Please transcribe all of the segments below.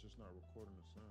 just not recording the sound.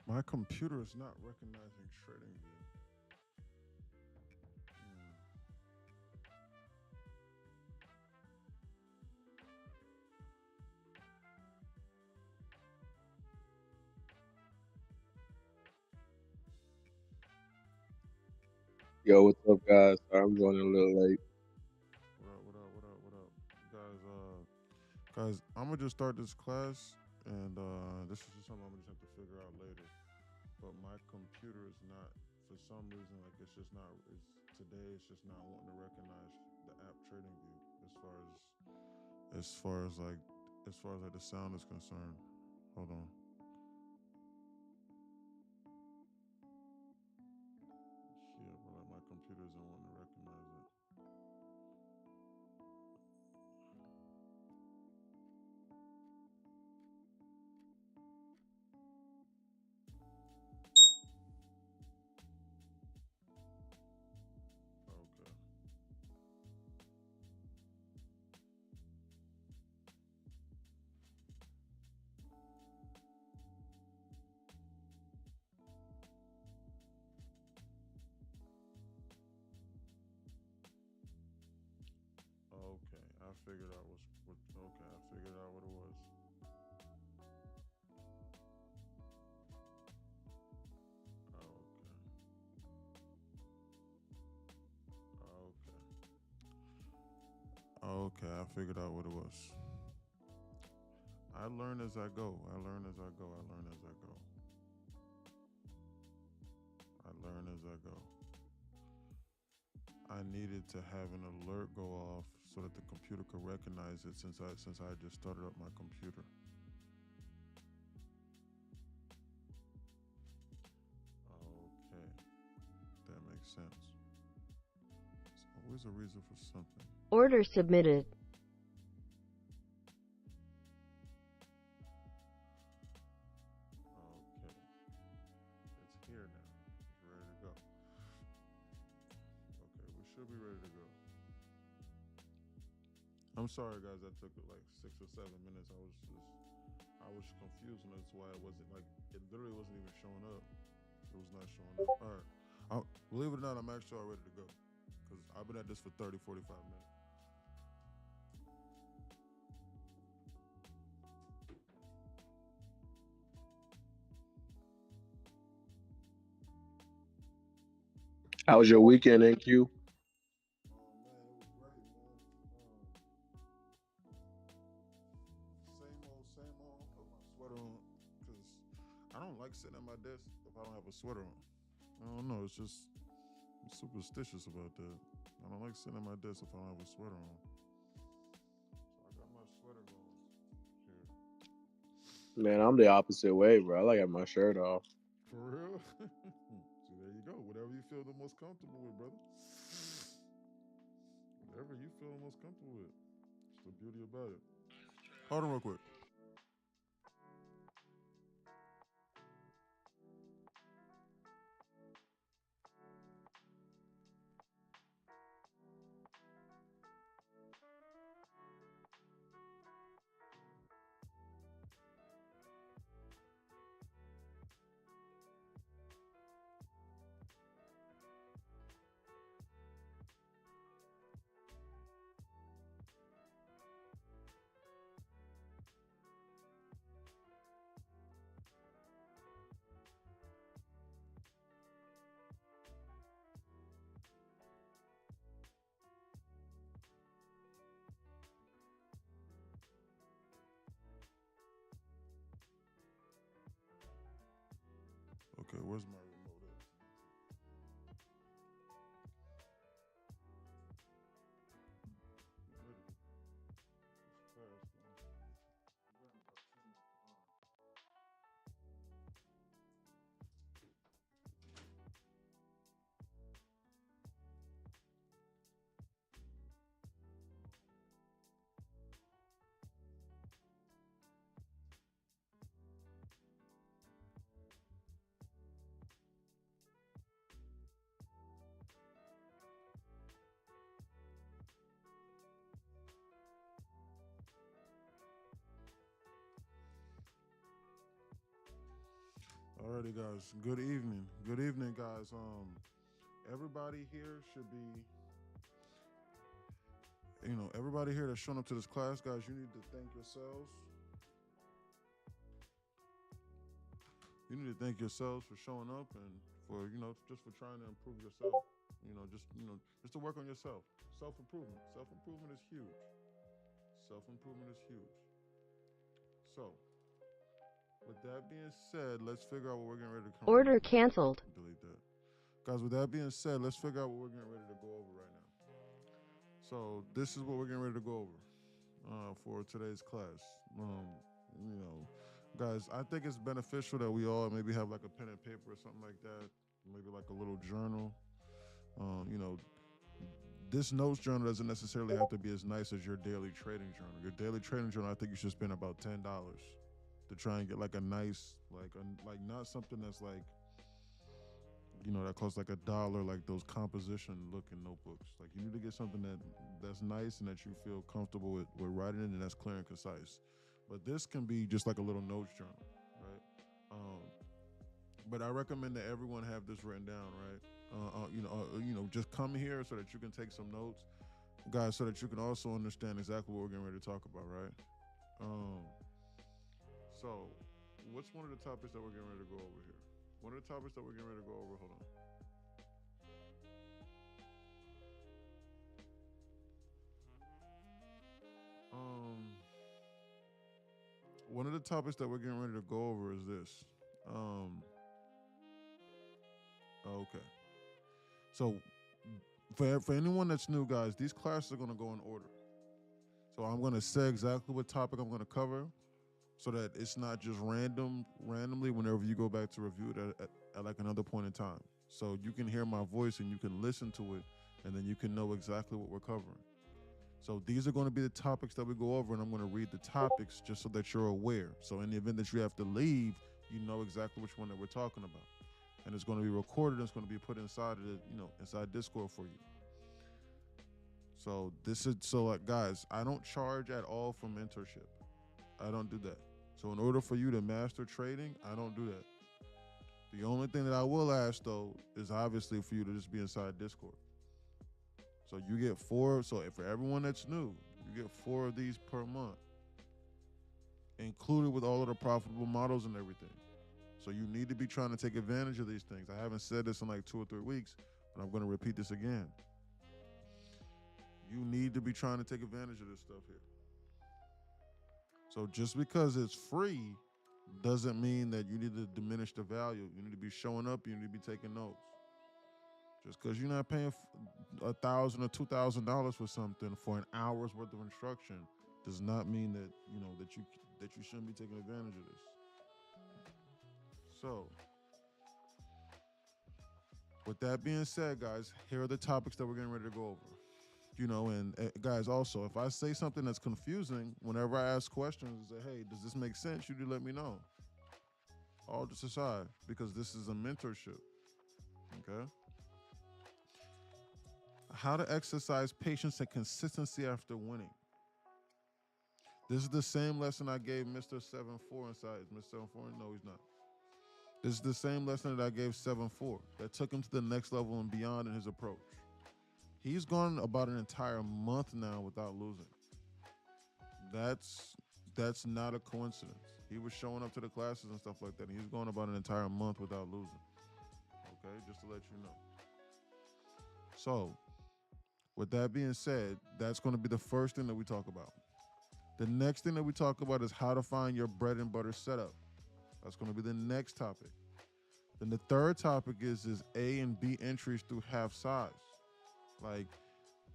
My computer is not recognizing trading view. Hmm. Yo, what's up, guys? Sorry, I'm running a little late. What up? What up? What up? What up, guys? I'm gonna just start this class, and this is just something I'm gonna just have to figure out later. But my computer is not, for some reason, like it's just not. It's today. It's just not wanting to recognize the app trading view as far as like the sound is concerned. Hold on. Yeah, but like my computer isn't wanting to recognize it. Okay. Okay. I figured out what. Okay, I figured out what it was. Okay. Okay. Okay, I figured out what it was. I learn as I go. I learn as I go. I learn as I go. I learn as I go. I needed to have an alert go off so that the computer could recognize it since I just started up my computer. Okay, that makes sense. There's always a reason for something. Order submitted. Okay, it's here now. It's ready to go. Okay, we should be ready to go. I'm sorry, guys. That took like 6 or 7 minutes. I was confused, and that's why it wasn't like it literally wasn't even showing up. It was not showing up. All right. Believe it or not, I'm actually all ready to go because I've been at this for 30, 45 minutes. How was your weekend, NQ? Oh man, it was great, man. Same old. I'll put my sweater on because I don't like sitting at my desk if I don't have a sweater on. I don't know. It's just I'm superstitious about that. I don't like sitting at my desk if I don't have a sweater on. So I got my sweater going here. Man, I'm the opposite way, bro. I like having my shirt off. For real? See, there you go. Whatever you feel the most comfortable with, brother. Whatever you feel the most comfortable with. It's the beauty about it. Hold on real quick. Okay, where's my remote at? Ready? It's fast, man. We got about 2 minutes behind. Alrighty, guys. Good evening. Good evening, guys. Everybody here should be, everybody here that's shown up to this class, guys. You need to thank yourselves. You need to thank yourselves for showing up and for, just for trying to improve yourself. Just to work on yourself. Self improvement. Self improvement is huge. Self improvement is huge. So, with that being said, let's figure out what we're getting ready to come. Order canceled. Delete that. Guys, with that being said, let's figure out what we're getting ready to go over right now. So this is what we're getting ready to go over for today's class. You know, guys, I think it's beneficial that we all maybe have like a pen and paper or something like that, maybe like a little journal. You know, this notes journal doesn't necessarily have to be as nice as your daily trading journal. Your daily trading journal, I think you should spend about $10 to try and get like a nice, like not something that's like, that costs like $1, like those composition looking notebooks. Like you need to get something that's nice and that you feel comfortable with writing in and that's clear and concise. But this can be just like a little notes journal, right? But I recommend that everyone have this written down, right? Just come here so that you can take some notes, guys, so that you can also understand exactly what we're getting ready to talk about, right? So, what's one of the topics that we're getting ready to go over here? One of the topics that we're getting ready to go over. Hold on. One of the topics that we're getting ready to go over is this. Okay. So, for anyone that's new, guys, these classes are going to go in order. So I'm going to say exactly what topic I'm going to cover, so that it's not just randomly whenever you go back to review it at like another point in time. So you can hear my voice and you can listen to it, and then you can know exactly what we're covering. So these are going to be the topics that we go over, and I'm going to read the topics just so that you're aware. So in the event that you have to leave, you know exactly which one that we're talking about. And it's going to be recorded, and it's going to be put inside of inside Discord for you. So guys, I don't charge at all for mentorship. I don't do that. So in order for you to master trading, I don't do that. The only thing that I will ask though is obviously for you to just be inside Discord. So you get four. So if for everyone that's new, you get four of these per month, included with all of the profitable models and everything. So you need to be trying to take advantage of these things. I haven't said this in like 2 or 3 weeks, but I'm going to repeat this again. You need to be trying to take advantage of this stuff here. So just because it's free doesn't mean that you need to diminish the value. You need to be showing up. You need to be taking notes. Just because you're not paying $1,000 or $2,000 for something for an hour's worth of instruction does not mean that that you shouldn't be taking advantage of this. So, with that being said, guys, here are the topics that we're getting ready to go over. And guys, also, if I say something that's confusing, whenever I ask questions, I say, hey, does this make sense? You do let me know. All just aside, because this is a mentorship. Okay? How to exercise patience and consistency after winning. This is the same lesson I gave Mr. 7-4 inside. Is Mr. 7-4? No, he's not. This is the same lesson that I gave 7-4 that took him to the next level and beyond in his approach. He's gone about an entire month now without losing. That's not a coincidence. He was showing up to the classes and stuff like that, and he's gone about an entire month without losing. Okay, just to let you know. So, with that being said, that's going to be the first thing that we talk about. The next thing that we talk about is how to find your bread and butter setup. That's going to be the next topic. Then the third topic is A and B entries through half size. Like,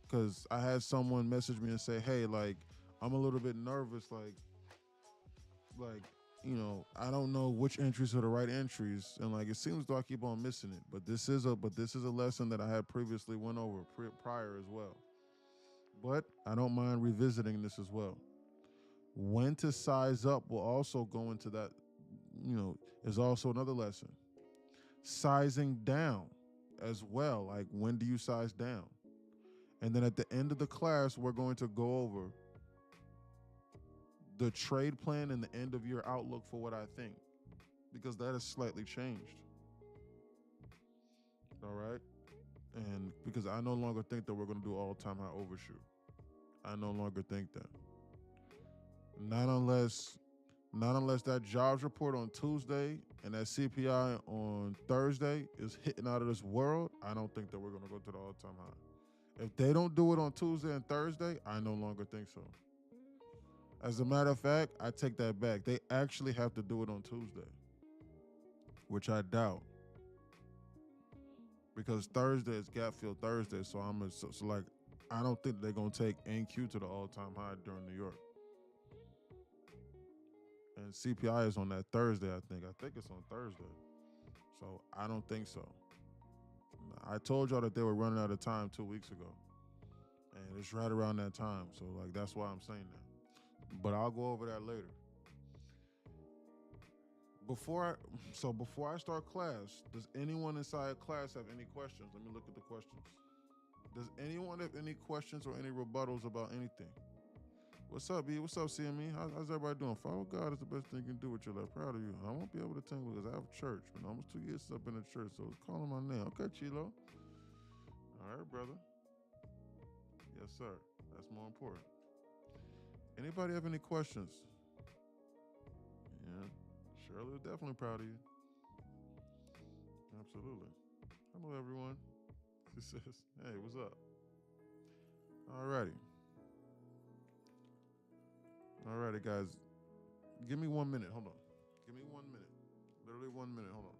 because I had someone message me and say, hey, like, I'm a little bit nervous, like, I don't know which entries are the right entries, and like it seems though I keep on missing it. But this is a lesson that I had previously went over prior as well. But I don't mind revisiting this as well. When to size up will also go into that, is also another lesson. Sizing down as well. Like, when do you size down? And then at the end of the class, we're going to go over the trade plan and the end of year outlook for what I think, because that has slightly changed. All right. And because I no longer think that we're going to do all-time high overshoot. I no longer think that. Not unless that jobs report on Tuesday and that CPI on Thursday is hitting out of this world, I don't think that we're going to go to the all-time high. If they don't do it on Tuesday and Thursday, I no longer think so. As a matter of fact, I take that back. They actually have to do it on Tuesday, which I doubt. Because Thursday is gap fill Thursday, so I don't think they're going to take NQ to the all-time high during New York. And CPI is on that Thursday, I think. I think it's on Thursday. So I don't think so. I told y'all that they were running out of time 2 weeks ago. And it's right around that time. So like that's why I'm saying that. But I'll go over that later. Before I start class, does anyone inside class have any questions? Let me look at the questions. Does anyone have any questions or any rebuttals about anything? What's up, B? What's up, CME? How's everybody doing? Follow God is the best thing you can do with your life. Proud of you. I won't be able to tell you because I have church. Been almost 2 years up in the church, so it's calling my name. Okay, Chilo. All right, brother. Yes, sir. That's more important. Anybody have any questions? Yeah. Shirley was definitely proud of you. Absolutely. Hello, everyone. She says, hey, what's up? All righty. All righty, guys. Give me 1 minute. Hold on. Give me 1 minute. Literally 1 minute. Hold on.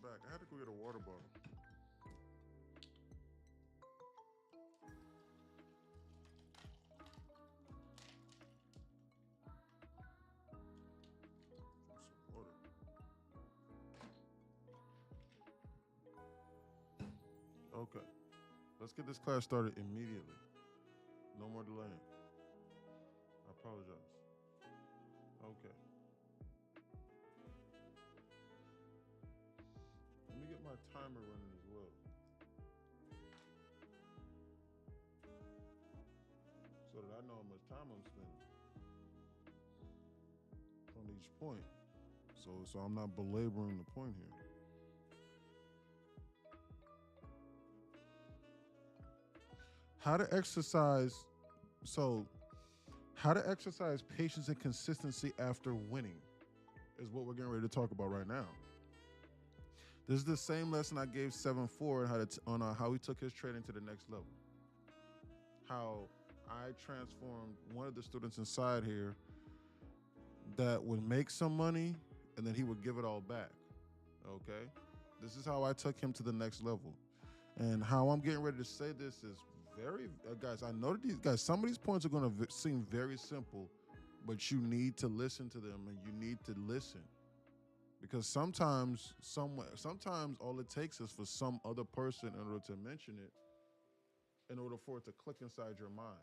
back. I had to go get a water bottle. Some water. Okay. Let's get this class started immediately. No more delaying. I apologize. Okay. Let me get my timer running as well. So that I know how much time I'm spending on each point. So I'm not belaboring the point here. How to exercise so how to exercise patience and consistency after winning is what we're getting ready to talk about right now. This is the same lesson I gave 7-4 on how he took his trading to the next level. How I transformed one of the students inside here that would make some money and then he would give it all back. Okay? This is how I took him to the next level. And how I'm getting ready to say this is very, guys, I know that these guys, some of these points are going to seem very simple, but you need to listen to them and you need to listen. Because sometimes all it takes is for some other person in order to mention it, in order for it to click inside your mind.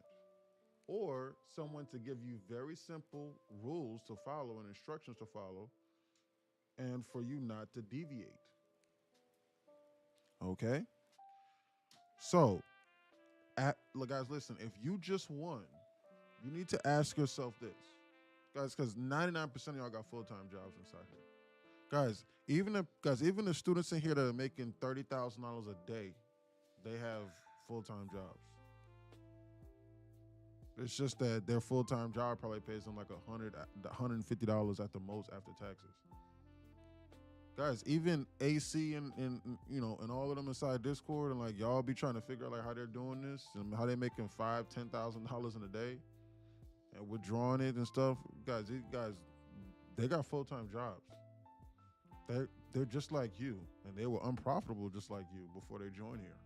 Or someone to give you very simple rules to follow and instructions to follow, and for you not to deviate. Okay? So, look, guys, listen, if you just won, you need to ask yourself this. Guys, because 99% of y'all got full-time jobs inside here. Guys, even the students in here that are making $30,000 a day, they have full-time jobs. It's just that their full-time job probably pays them like $150 at the most after taxes. Guys, even AC and and all of them inside Discord and like y'all be trying to figure out like how they're doing this and how they're making $5,000-$10,000 in a day and withdrawing it and stuff. These guys, they got full-time jobs. They're just like you, and they were unprofitable just like you before they joined here.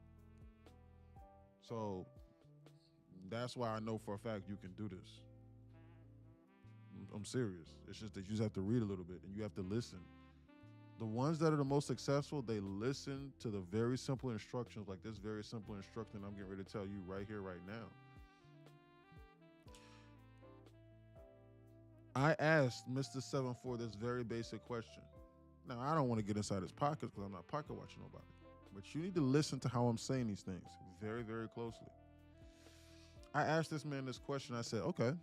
So that's why I know for a fact you can do this. I'm serious. It's just that you just have to read a little bit and you have to listen. The ones that are the most successful, they listen to the very simple instructions, like this very simple instruction I'm getting ready to tell you right here, right now. I asked Mr. 7-4 this very basic question. Now, I don't want to get inside his pockets because I'm not pocket watching nobody. But you need to listen to how I'm saying these things very, very closely. I asked this man this question. I said, okay.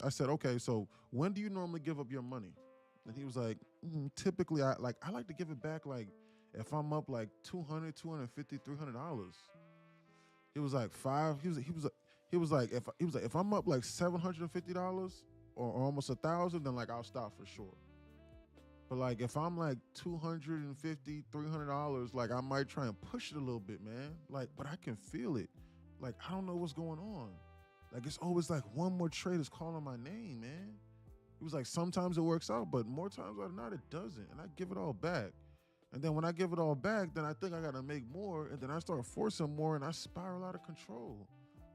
Okay, so when do you normally give up your money? And he was like, typically, I like to give it back like if I'm up like $200, $250, $300. He was like if I'm up like $750 or almost $1,000, then like I'll stop for sure. But like if I'm like $250, $300, like I might try and push it a little bit, man. Like, but I can feel it. Like I don't know what's going on. Like it's always like one more trade is calling my name, man. He was like, sometimes it works out, but more times than not, it doesn't. And I give it all back. And then when I give it all back, then I think I gotta make more. And then I start forcing more and I spiral out of control.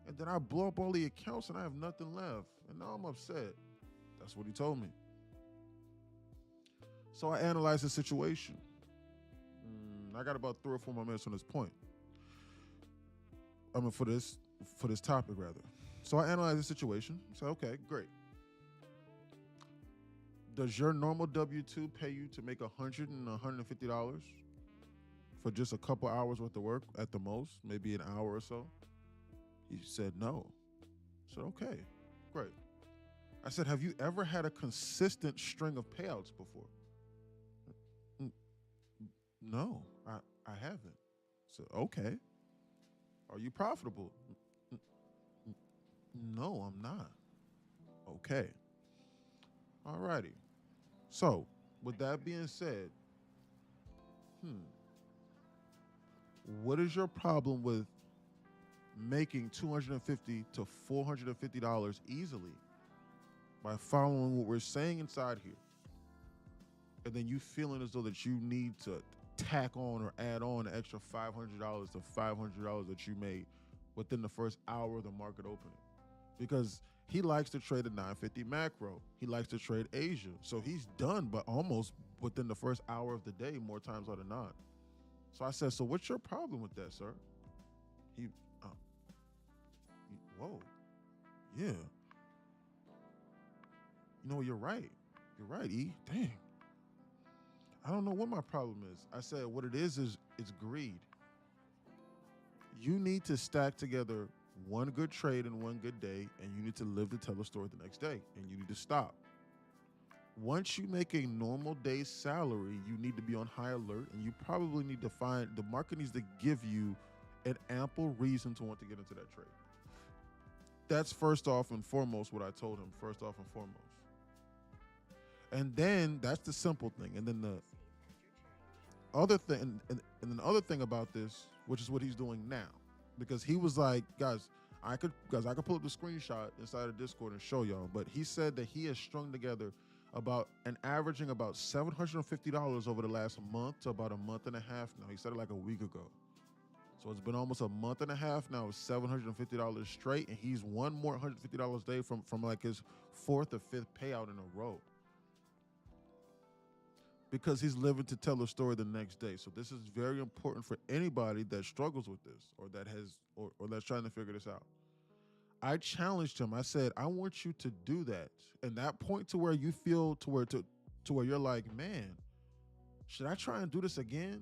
And then I blow up all the accounts and I have nothing left. And now I'm upset. That's what he told me. So I analyzed the situation. I got about 3 or 4 more minutes on this point. I mean, for this topic, rather. So I analyzed the situation. I said, okay, great. Does your normal W-2 pay you to make $100 and $150 for just a couple hours worth of work at the most, maybe an hour or so? He said no. I said, okay, great. I said, have you ever had a consistent string of payouts before? No, I haven't. So, okay. Are you profitable? No, I'm not. Okay. All righty. So, with that being said, what is your problem with making $250 to $450 easily by following what we're saying inside here? and then you feeling as though that you need to tack on or add on an extra $500 to $500 that you made within the first hour of the market opening. Because he likes to trade a 950 macro. He likes to trade Asia. So he's done, but almost within the first hour of the day, more times out of not. So I said, so what's your problem with that, sir? Uh, whoa, yeah. You know, you're right. You're right, E. Dang. I don't know what my problem is. I said, what it is it's greed. You need to stack together one good trade in one good day, and you need to live to tell a story the next day, and you need to stop. Once you make a normal day's salary, you need to be on high alert, and you probably need to find, the market needs to give you an ample reason to want to get into that trade. That's first off and foremost what I told him, first off and foremost. And then that's the simple thing. And then the other thing, and then the other thing about this, which is what he's doing now, because he was like, guys, I could pull up the screenshot inside of Discord and show y'all, but he said that he has strung together averaging about $750 over the last month to about a month and a half now. He said it like a week ago. So it's been almost a month and a half now with $750 straight, and he's won more $150 a day from like his fourth or fifth payout in a row. Because he's living to tell a story the next day. So this is very important for anybody that struggles with this or that has or that's trying to figure this out. I challenged him. I said, I want you to do that. And that point to where you feel to where you're like, man, should I try and do this again?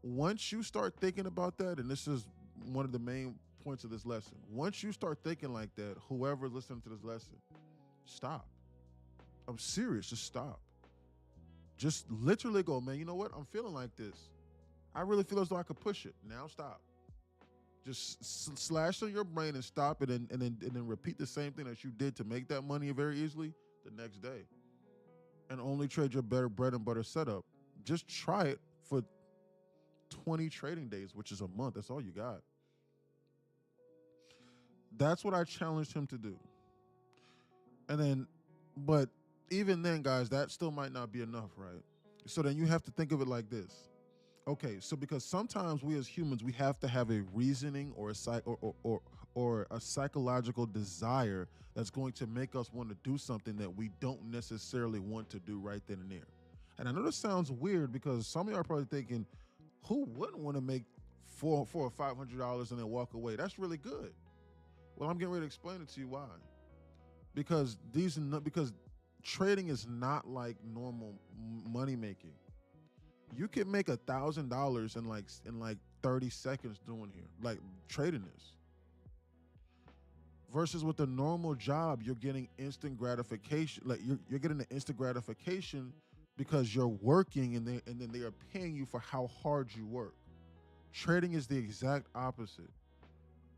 Once you start thinking about that, and this is one of the main points of this lesson, once you start thinking like that, whoever's listening to this lesson, stop. I'm serious, just stop. Just literally go, man, you know what? I'm feeling like this. I really feel as though I could push it. Now stop. Just slash on your brain and stop it, and then repeat the same thing that you did to make that money very easily the next day. And only trade your better bread and butter setup. Just try it for 20 trading days, which is a month. That's all you got. That's what I challenged him to do. And then, but even then, guys, that still might not be enough, right? So then you have to think of it like this. Okay, so because sometimes we as humans, we have to have a reasoning or a psychological desire that's going to make us want to do something that we don't necessarily want to do right then and there. And I know this sounds weird because some of y'all are probably thinking, who wouldn't want to make $400 or $500 and then walk away? That's really good. Well, I'm getting ready to explain it to you why. Because trading is not like normal money making. You can make $1,000 in like 30 seconds doing here, like trading this. Versus with a normal job, you're getting instant gratification. Like you're getting the instant gratification because you're working and then they are paying you for how hard you work. Trading is the exact opposite.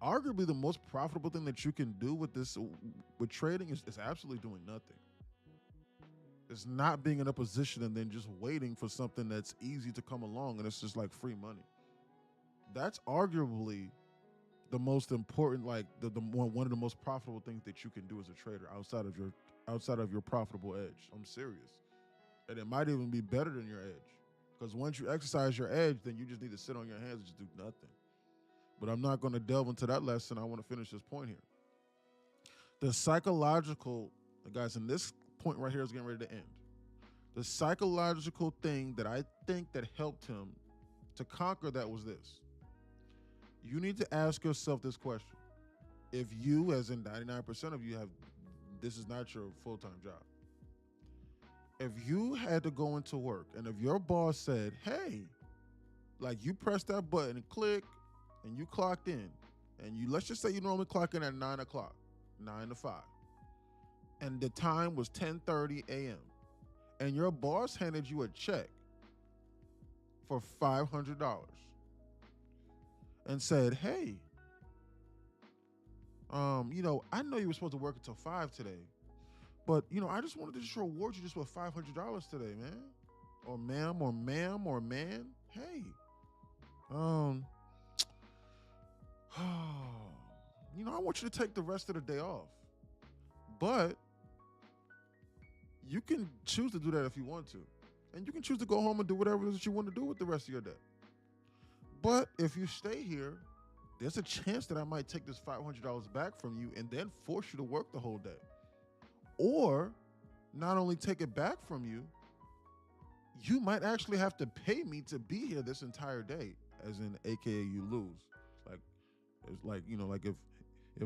Arguably the most profitable thing that you can do with trading is absolutely doing nothing. It's not being in a position and then just waiting for something that's easy to come along and it's just like free money. That's arguably the most important, like one of the most profitable things that you can do as a trader outside of your profitable edge. I'm serious. And it might even be better than your edge. Because once you exercise your edge, then you just need to sit on your hands and just do nothing. But I'm not going to delve into that lesson. I want to finish this point here. The psychological, guys, and this point right here is getting ready to end. The psychological thing that I think that helped him to conquer that was this. You need to ask yourself this question. If you, as in 99% of you, this is not your full-time job. If you had to go into work and if your boss said, hey, like you press that button and click and you clocked in and let's just say you normally clock in at 9 o'clock, 9 to 5. And the time was 10:30 a.m. and your boss handed you a check for $500 and said, hey, I know you were supposed to work until 5 today, but, I just wanted to just reward you just with $500 today, man. Or ma'am, or man. Hey, I want you to take the rest of the day off. But you can choose to do that if you want to. And you can choose to go home and do whatever it is that you want to do with the rest of your day. But if you stay here, there's a chance that I might take this $500 back from you and then force you to work the whole day. Or not only take it back from you, you might actually have to pay me to be here this entire day, as in AKA you lose. Like it's like,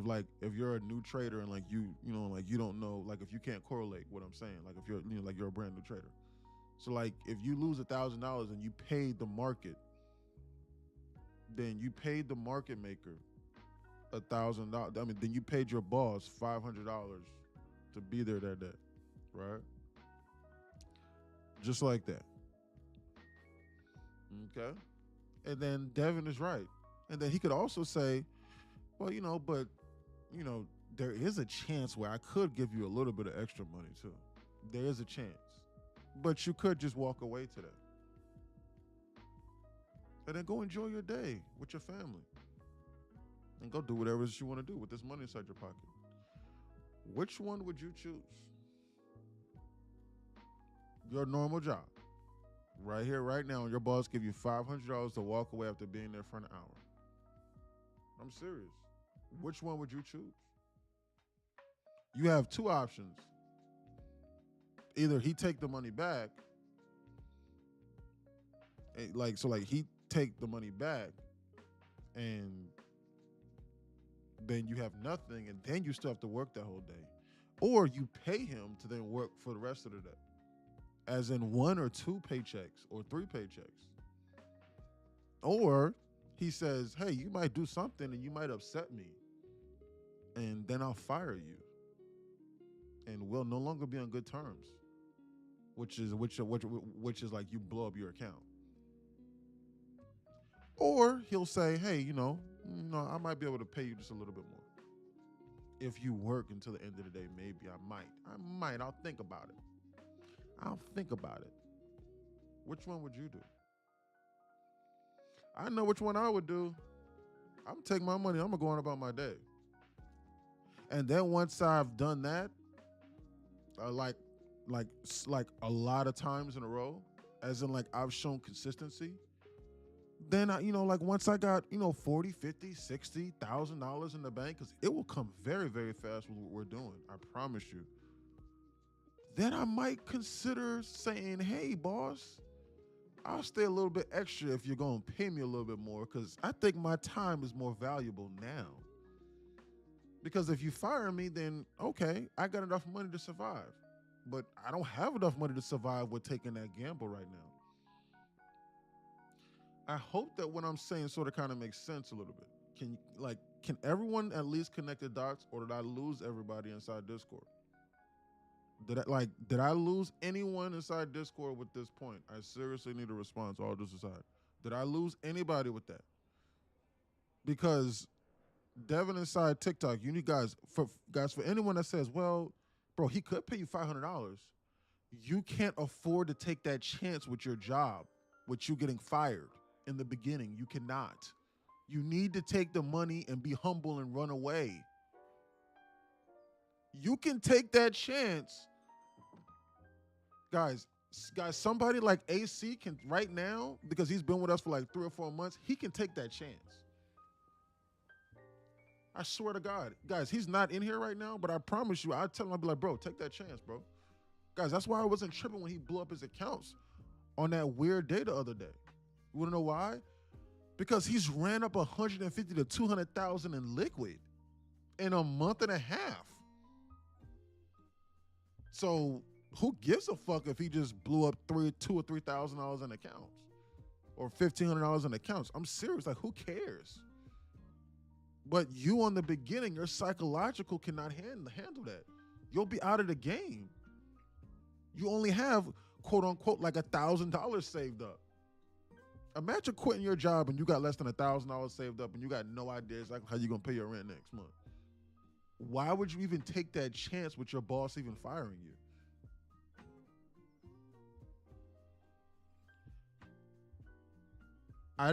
like if you're a new trader and like like you don't know, like if you can't correlate what I'm saying, like if you're like you're a brand new trader. So like if you lose $1,000 and you paid the market, then you paid the market maker $1,000. I mean, then you paid your boss $500 to be there that day, right? Just like that. Okay. And then Devin is right. And then he could also say, well, but there is a chance where I could give you a little bit of extra money too. There is a chance. But you could just walk away today. And then go enjoy your day with your family. And go do whatever it is you want to do with this money inside your pocket. Which one would you choose? Your normal job. Right here, right now, and your boss give you $500 to walk away after being there for an hour. I'm serious. Which one would you choose? You have two options. Either he take the money back, he take the money back, and then you have nothing, and then you still have to work that whole day. Or you pay him to then work for the rest of the day. As in 1 or 2 paychecks or 3 paychecks. Or he says, hey, you might do something and you might upset me, and then I'll fire you. And we'll no longer be on good terms. Which is like you blow up your account. Or he'll say, hey, I might be able to pay you just a little bit more. If you work until the end of the day, maybe I might. I'll think about it. Which one would you do? I know which one I would do. I'm gonna take my money. I'm gonna go on about my day. And then once I've done that, like a lot of times in a row, as in like I've shown consistency, then I, once I got, $40, $50, $60,000 in the bank, because it will come very, very fast with what we're doing. I promise you. Then I might consider saying, hey, boss, I'll stay a little bit extra if you're going to pay me a little bit more, because I think my time is more valuable now. Because if you fire me, then, okay, I got enough money to survive. But I don't have enough money to survive with taking that gamble right now. I hope that what I'm saying sort of kind of makes sense a little bit. Can everyone at least connect the dots, or did I lose everybody inside Discord? Did I lose anyone inside Discord with this point? I seriously need a response, all this aside. Did I lose anybody with that? Because Devin inside TikTok, you need guys, for anyone that says, well, bro, he could pay you $500. You can't afford to take that chance with your job, with you getting fired in the beginning. You cannot. You need to take the money and be humble and run away. You can take that chance. Guys, somebody like AC can right now, because he's been with us for like 3 or 4 months, he can take that chance. I swear to God. Guys, he's not in here right now, but I promise you, I'd tell him, I'd be like, bro, take that chance, bro. Guys, that's why I wasn't tripping when he blew up his accounts on that weird day the other day. You wanna know why? Because he's ran up 150 to 200,000 in liquid in a month and a half. So who gives a fuck if he just blew up $2,000 or $3,000 in accounts or $1,500 in accounts? I'm serious. Like, who cares? But you, on the beginning, your psychological cannot handle that. You'll be out of the game. You only have, quote unquote, like $1,000 saved up. Imagine quitting your job and you got less than $1,000 saved up and you got no idea exactly how you're gonna pay your rent next month. Why would you even take that chance with your boss even firing you? I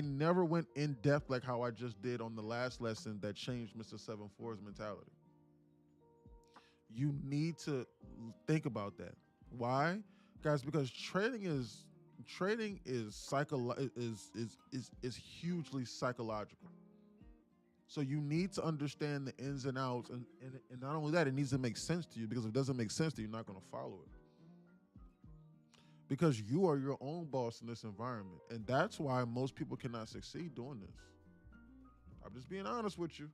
never went in depth like how I just did on the last lesson that changed Mr. 7-4's mentality. You need to think about that. Why, guys? Because trading is is hugely psychological. So you need to understand the ins and outs, and not only that, it needs to make sense to you. Because if it doesn't make sense to you, you're not going to follow it. Because you are your own boss in this environment, and that's why most people cannot succeed doing this. I'm just being honest with you.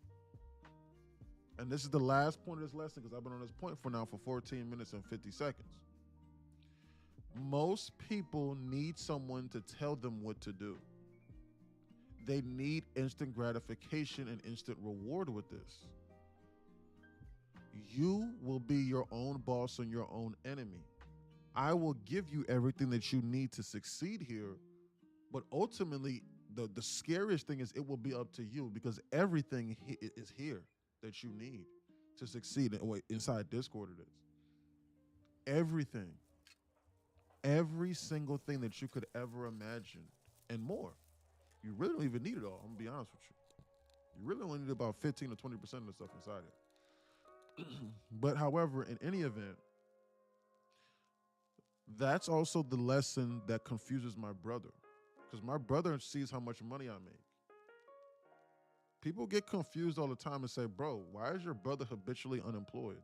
And this is the last point of this lesson because I've been on this point for now for 14 minutes and 50 seconds. Most people need someone to tell them what to do. They need instant gratification and instant reward with this. You will be your own boss and your own enemy. I will give you everything that you need to succeed here, but ultimately, the scariest thing is it will be up to you because everything is here that you need to succeed. Wait, inside Discord it is. Everything. Every single thing that you could ever imagine and more. You really don't even need it all. I'm gonna be honest with you. You really only need about 15 to 20% of the stuff inside it. But however, in any event, that's also the lesson that confuses my brother. Because my brother sees how much money I make. People get confused all the time and say, bro, why is your brother habitually unemployed?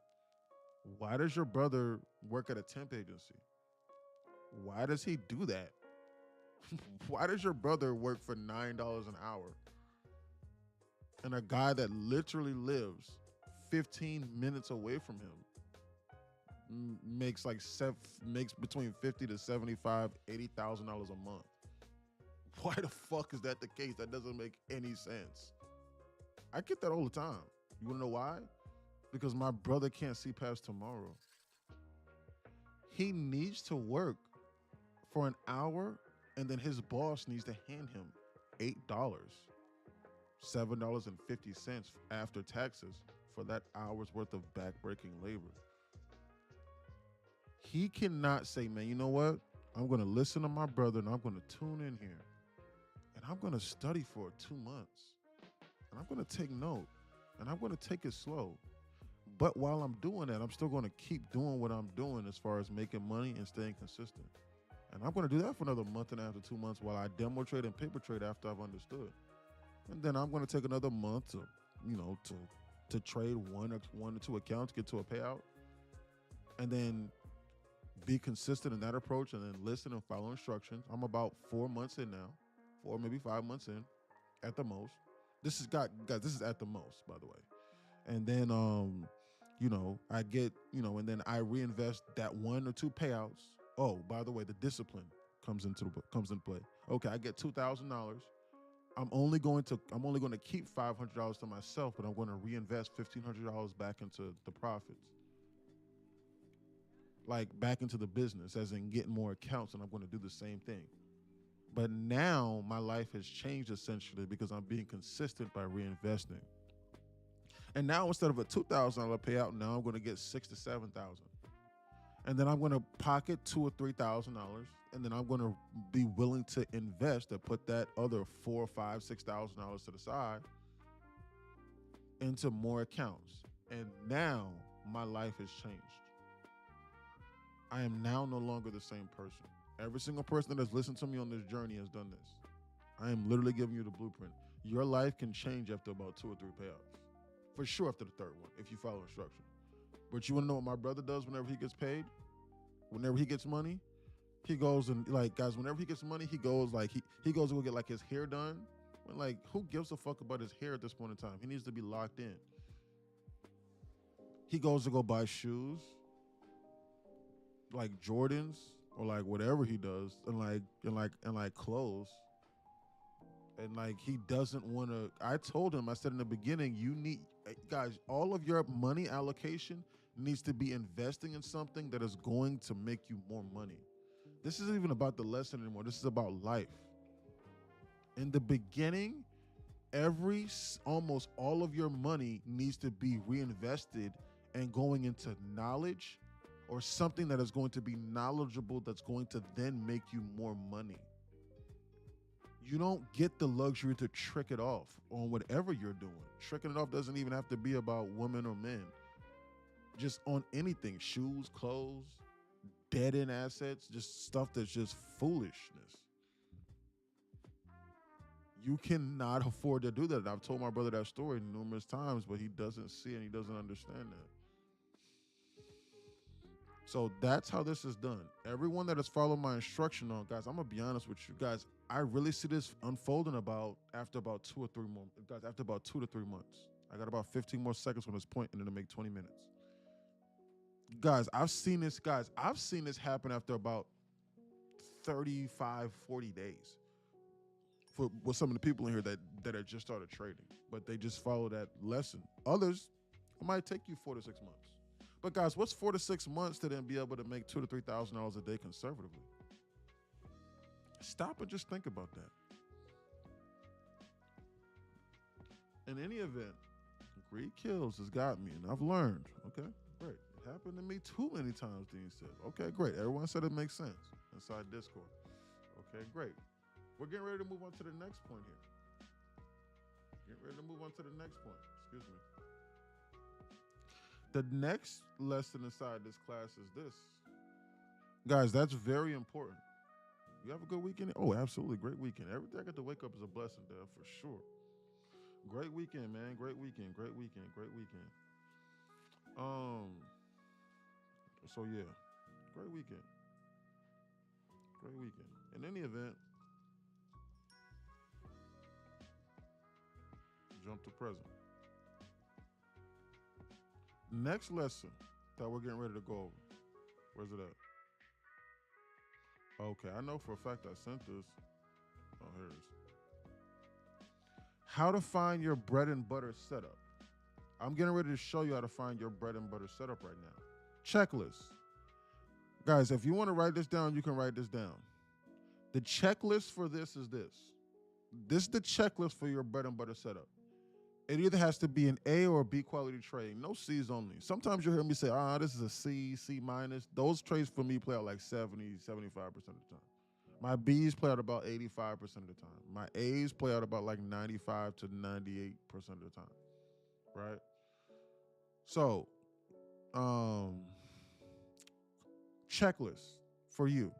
Why does your brother work at a temp agency? Why does he do that? Why does your brother work for $9 an hour? And a guy that literally lives 15 minutes away from him makes makes between 50 to 75, $80,000 a month. Why the fuck is that the case? That doesn't make any sense. I get that all the time. You wanna know why? Because my brother can't see past tomorrow. He needs to work for an hour and then his boss needs to hand him $8, $7.50 after taxes for that hour's worth of backbreaking labor. He cannot say, man, you know what? I'm going to listen to my brother and I'm going to tune in here and I'm going to study for 2 months and I'm going to take note and I'm going to take it slow. But while I'm doing that, I'm still going to keep doing what I'm doing as far as making money and staying consistent. And I'm going to do that for another month and a half to 2 months while I demo trade and paper trade after I've understood. And then I'm going to take another month to, to trade one or two accounts, get to a payout, and then be consistent in that approach and then listen and follow instructions. I'm about 4 months in now, 4, maybe 5 months in at the most. This is guys, this is at the most, by the way. And then, I get, and then I reinvest that 1 or 2 payouts. Oh, by the way, the discipline comes into play. Okay, I get $2,000. I'm only going to keep $500 to myself, but I'm going to reinvest $1,500 back into the profits, like back into the business, as in getting more accounts, and I'm going to do the same thing. But now my life has changed essentially because I'm being consistent by reinvesting. And now instead of a $2,000 payout, now I'm going to get $6,000 to $7,000. And then I'm going to pocket $2,000 or $3,000, and then I'm going to be willing to invest and put that other $4,000, $5,000, $6,000 to the side into more accounts. And now my life has changed. I am now no longer the same person. Every single person that has listened to me on this journey has done this. I am literally giving you the blueprint. Your life can change after about 2 or 3 payouts. For sure after the third one, if you follow instruction. But you want to know what my brother does whenever he gets paid? Whenever he gets money, he goes and guys, whenever he gets money, he goes he goes to go get his hair done. When who gives a fuck about his hair at this point in time? He needs to be locked in. He goes to go buy shoes, like Jordans or whatever he does, and clothes. And he doesn't want to. I told him, I said in the beginning, you need, guys, all of your money allocation needs to be investing in something that is going to make you more money. This isn't even about the lesson anymore. This is about life. In the beginning, almost all of your money needs to be reinvested and going into knowledge or something that is going to be knowledgeable that's going to then make you more money. You don't get the luxury to trick it off on whatever you're doing. Tricking it off doesn't even have to be about women or men. Just on anything, shoes, clothes, dead end assets, just stuff that's just foolishness. You cannot afford to do that. And I've told my brother that story numerous times, but he doesn't see and he doesn't understand that. So that's how this is done. Everyone that has followed my instruction on, guys, I'm gonna be honest with you guys. I really see this unfolding after about 2 or 3 more, guys. After about 2 to 3 months, I got about 15 more seconds from this point, and then to make 20 minutes. Guys, I've seen this. Guys, I've seen this happen after about 35, 40 days. With some of the people in here that had just started trading, but they just follow that lesson. Others, it might take you 4 to 6 months. But guys, what's 4 to 6 months to then be able to make $2,000 to $3,000 a day conservatively? Stop and just think about that. In any event, greed kills has got me, and I've learned. Okay, great. It happened to me too many times. Dean said, "Okay, great. Everyone said it makes sense inside Discord." Okay, great. We're getting ready to move on to the next point here. Excuse me. The next lesson inside this class is this. Guys, that's very important. You have a good weekend? Oh, absolutely. Great weekend. Every day I get to wake up is a blessing, Dad, for sure. Great weekend, man. Great weekend. So yeah, great weekend. In any event, jump to present. Next lesson that we're getting ready to go over. Where's it at? Okay, I know for a fact I sent this. Oh, here it is. How to find your bread and butter setup. I'm getting ready to show you how to find your bread and butter setup right now. Checklist. Guys, if you want to write this down, you can write this down. The checklist for this is this. This is the checklist for your bread and butter setup. It either has to be an A or a B quality trade. No C's only. Sometimes you'll hear me say, this is a C, C minus. Those trades for me play out like 70, 75% of the time. My B's play out about 85% of the time. My A's play out about like 95 to 98% of the time, right? So, checklist for you.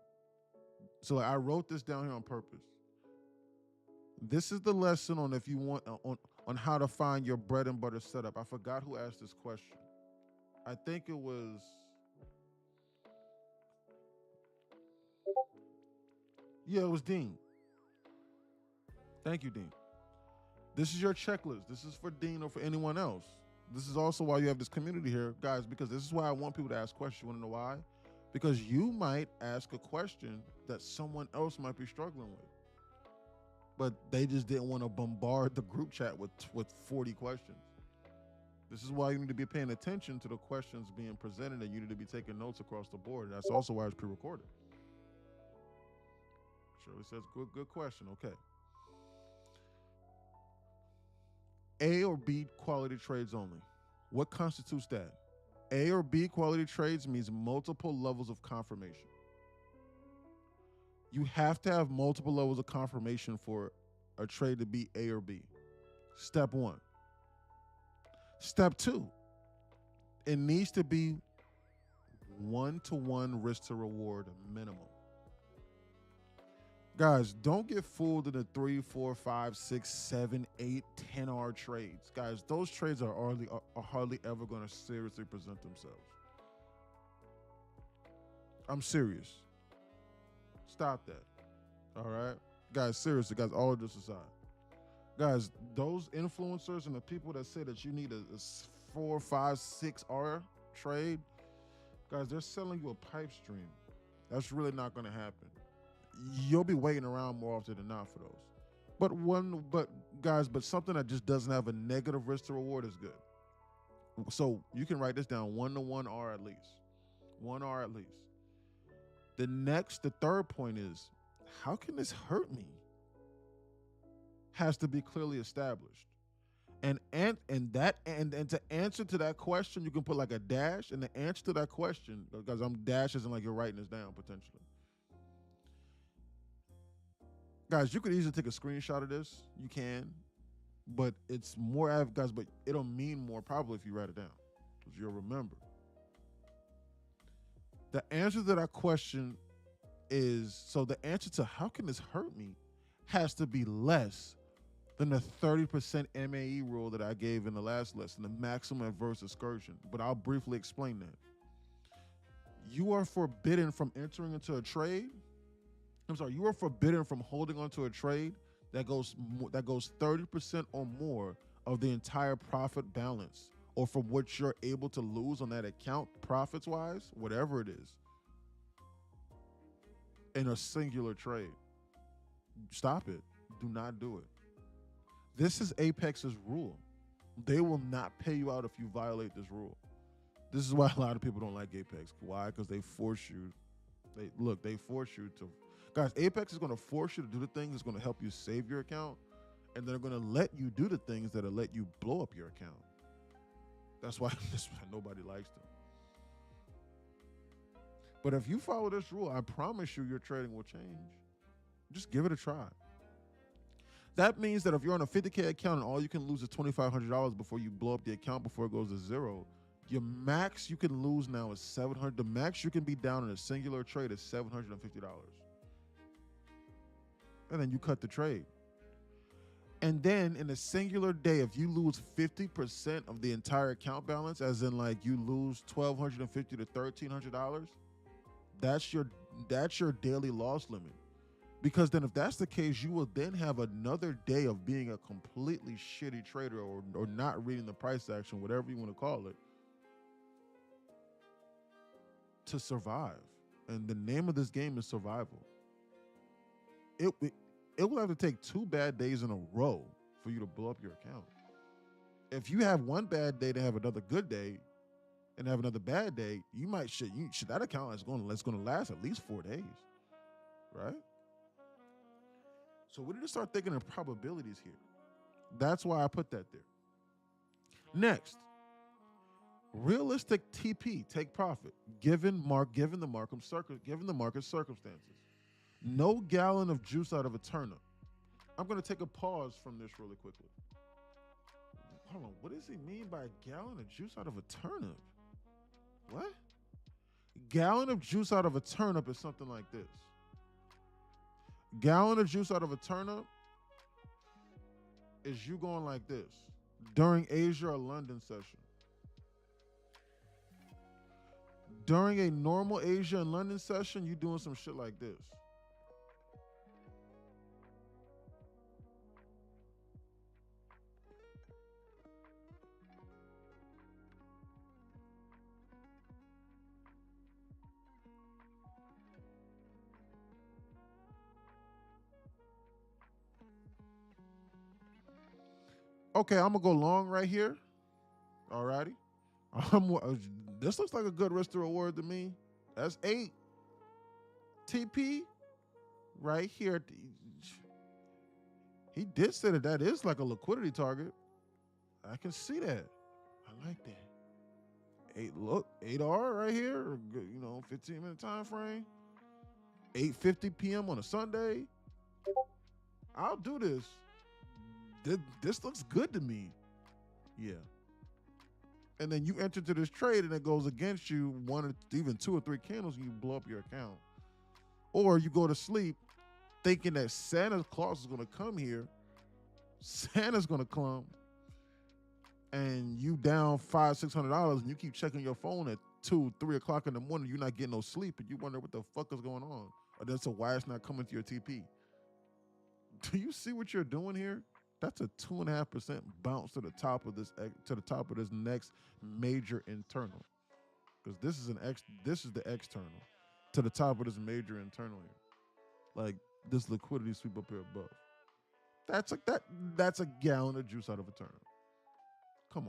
So I wrote this down here on purpose. This is the lesson on if you want on how to find your bread and butter setup. I forgot who asked this question. I think it was it was Dean. Thank you, Dean. This is your checklist. This is for Dean or for anyone else. This is also why you have this community here, guys, because this is why I want people to ask questions. You want to know why? Because you might ask a question that someone else might be struggling with, but they just didn't want to bombard the group chat with 40 questions. This is why you need to be paying attention to the questions being presented, and you need to be taking notes across the board. That's also why it's pre-recorded. Shirley says, good question. Okay. A or B quality trades only. What constitutes that? A or B quality trades means multiple levels of confirmation. You have to have multiple levels of confirmation for a trade to be A or B. Step 1. Step 2, it needs to be 1-to-1 risk to reward minimum. Guys, don't get fooled into 3, 4, 5, 6, 7, 8, 10R trades. Guys, those trades are hardly ever going to seriously present themselves. I'm serious. Stop that. All right? Guys, seriously, guys, all of this aside. Guys, those influencers and the people that say that you need a 4, 5, 6R trade, guys, they're selling you a pipe stream. That's really not going to happen. You'll be waiting around more often than not for those. But something that just doesn't have a negative risk to reward is good. So you can write this down, 1-to-1 R at least. 1 R at least. The third point is, how can this hurt me? Has to be clearly established. And to answer to that question, you can put like a dash, and the answer to that question, because I'm dash isn't like you're writing this down potentially. Guys, you could easily take a screenshot of this. You can, but it's more, guys, but it'll mean more probably if you write it down, because you'll remember. The answer to that question is, so the answer to how can this hurt me has to be less than the 30% MAE rule that I gave in the last lesson, the maximum adverse excursion. But I'll briefly explain that. You are forbidden from entering into a trade. You are forbidden from holding onto a trade that goes 30% or more of the entire profit balance, or from what you're able to lose on that account profits wise, whatever it is, in a singular trade. Stop it. Do not do it. This is Apex's rule. They will not pay you out if you violate this rule. This is why a lot of people don't like Apex. Why? Because they force you. They force you to. Guys, Apex is going to force you to do the things that's going to help you save your account, and they're going to let you do the things that'll let you blow up your account. That's why nobody likes them. But if you follow this rule, I promise you your trading will change. Just give it a try. That means that if you're on a 50K account and all you can lose is $2,500 before you blow up the account before it goes to zero, your max you can lose now is $700. The max you can be down in a singular trade is $750. And then you cut the trade. And then in a singular day, if you lose 50% of the entire account balance, as in like you lose $1,250 to $1,300, that's your daily loss limit. Because then if that's the case, you will then have another day of being a completely shitty trader or not reading the price action, whatever you want to call it, to survive. And the name of this game is survival. It will have to take 2 bad days in a row for you to blow up your account. If you have one bad day to have another good day and have another bad day, you might that account is going to last at least 4 days, right? So we need to start thinking of probabilities here. That's why I put that there. Next, realistic TP, take profit, given the market circumstances. No gallon of juice out of a turnip. I'm going to take a pause from this really quickly. Hold on, what does he mean by a gallon of juice out of a turnip? What? Gallon of juice out of a turnip is something like this. Gallon of juice out of a turnip is you going like this during Asia or London session. During a normal Asia and London session, you doing some shit like this. Okay, I'm gonna go long right here. Alrighty. This looks like a good risk to reward to me. That's 8 TP right here. He did say that is like a liquidity target. I can see that. I like that. 8R right here, 15-minute time frame. 8:50 p.m. on a Sunday. I'll do this. This looks good to me. Yeah. And then you enter to this trade and it goes against you 1 or even 2 or 3 candles and you blow up your account. Or you go to sleep thinking that Santa Claus is going to come here. Santa's going to come and you down $500-$600 and you keep checking your phone at 2-3 o'clock in the morning. You're not getting no sleep and you wonder what the fuck is going on. Or then so why it's not coming to your TP. Do you see what you're doing here? That's a 2.5% bounce to the top of this next major internal, because this is the external to the top of this major internal here. Like this liquidity sweep up here above. That's a gallon of juice out of a turnip. Come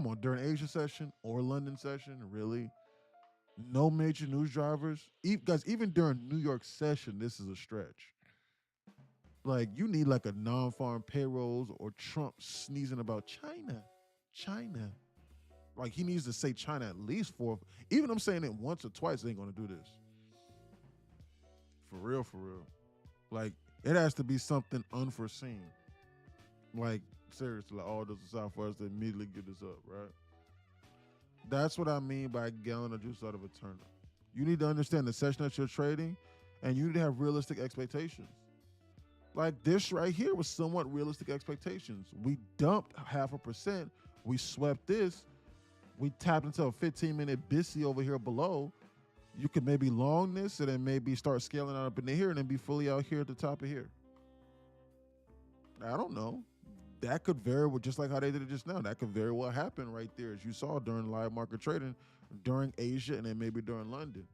on, during Asia session or London session, really? No major news drivers, guys. Even during New York session, this is a stretch. Like you need like a non-farm payrolls or Trump sneezing about China. Like he needs to say China at least 4. Even I'm saying it once or twice, ain't gonna do this. For real. Like it has to be something unforeseen. Like seriously, like all those aside for us to immediately get this up, right? That's what I mean by a gallon of juice out of a turnip. You need to understand the session that you're trading, and you need to have realistic expectations. Like this right here was somewhat realistic expectations. We dumped 0.5%. We swept this. We tapped into a 15-minute BISI over here below. You could maybe long this and then maybe start scaling out up into here and then be fully out here at the top of here. I don't know. That could very well, just like how they did it just now, that could very well happen right there, as you saw during live market trading, during Asia, and then maybe during London.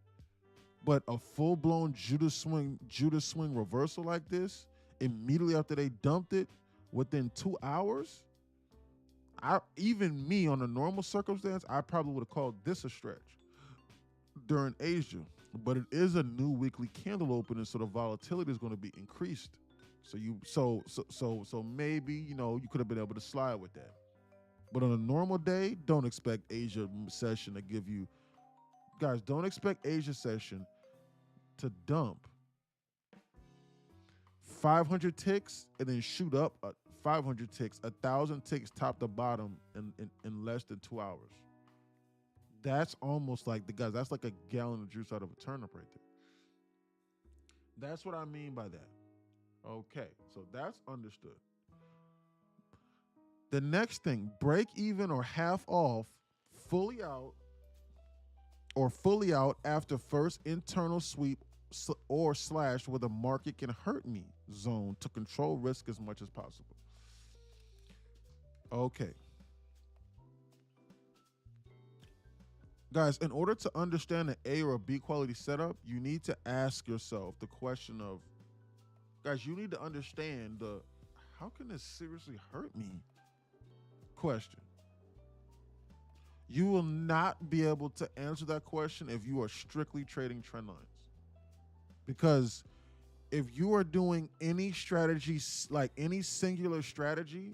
But a full-blown Judas swing reversal like this, immediately after they dumped it, within 2 hours, even me on a normal circumstance, I probably would have called this a stretch during Asia. But it is a new weekly candle opening, so the volatility is going to be increased. So maybe, you could have been able to slide with that. But on a normal day, don't expect Asia session to give you, guys, don't expect Asia session to dump 500 ticks and then shoot up 500 ticks, 1,000 ticks top to bottom in less than 2 hours. That's almost like, that's like a gallon of juice out of a turnip right there. That's what I mean by that. Okay, so that's understood. The next thing, break even or half off, fully out after first internal sweep or slash where the market can hurt me zone to control risk as much as possible. Okay. Guys, in order to understand an A or a B quality setup, you need to ask yourself the question of, guys, you need to understand the how can this seriously hurt me question. You will not be able to answer that question if you are strictly trading trend lines. Because if you are doing any strategy, like any singular strategy,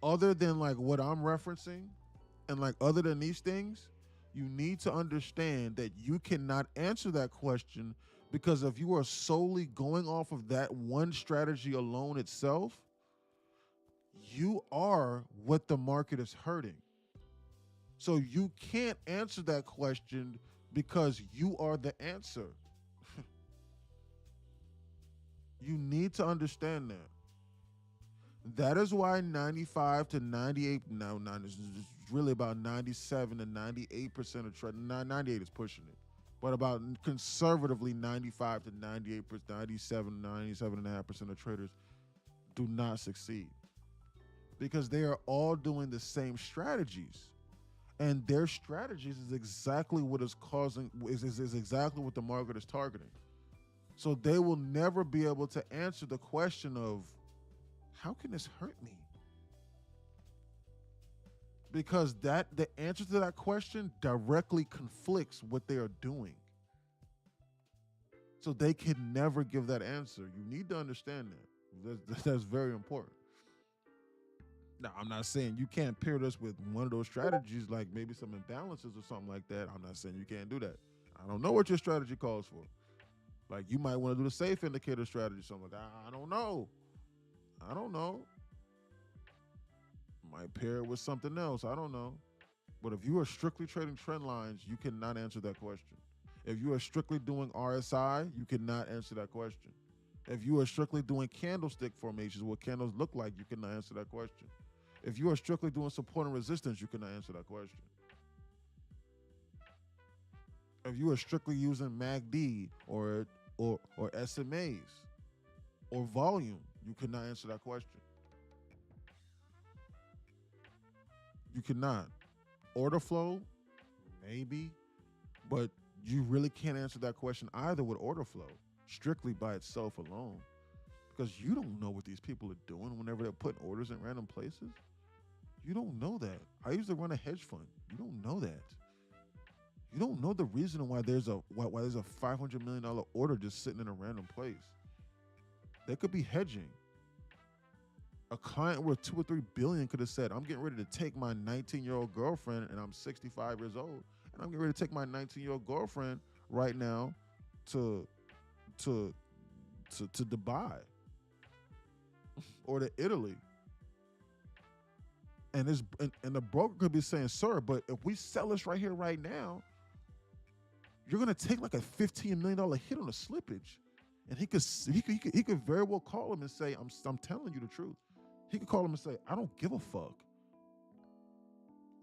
other than like what I'm referencing, and like other than these things, you need to understand that you cannot answer that question, because if you are solely going off of that one strategy alone itself, you are what the market is hurting. So you can't answer that question because you are the answer. You need to understand that. That is why 95 to 98, no, it's really about 97 to 98% of trade. 98 is pushing it, but about conservatively 95 to 98, 97.5% of traders do not succeed because they are all doing the same strategies. And their strategies is exactly what is causing, is exactly what the market is targeting. So they will never be able to answer the question of, how can this hurt me? Because the answer to that question directly conflicts what they are doing. So they can never give that answer. You need to understand that. That's very important. Now, I'm not saying you can't pair this with one of those strategies, like maybe some imbalances or something like that. I'm not saying you can't do that. I don't know what your strategy calls for. Like you might want to do the safe indicator strategy, something like that. I don't know. Might pair it with something else. I don't know. But if you are strictly trading trend lines, you cannot answer that question. If you are strictly doing RSI, you cannot answer that question. If you are strictly doing candlestick formations, what candles look like, you cannot answer that question. If you are strictly doing support and resistance, you cannot answer that question. If you are strictly using MACD or SMAs or volume, you cannot answer that question. You cannot. Order flow, maybe, but you really can't answer that question either with order flow, strictly by itself alone, because you don't know what these people are doing whenever they're putting orders in random places. You don't know that. I used to run a hedge fund. You don't know that. You don't know the reason why there's a $500 million order just sitting in a random place. They could be hedging. A client worth $2 or $3 billion could have said, I'm getting ready to take my 19-year-old girlfriend, and I'm 65 years old, and I'm getting ready to take my 19-year-old girlfriend right now to Dubai or to Italy. And the broker could be saying, sir, but if we sell this right here, right now, you're gonna take like a $15 million hit on a slippage, and he could very well call him and say, I'm telling you the truth. He could call him and say, I don't give a fuck.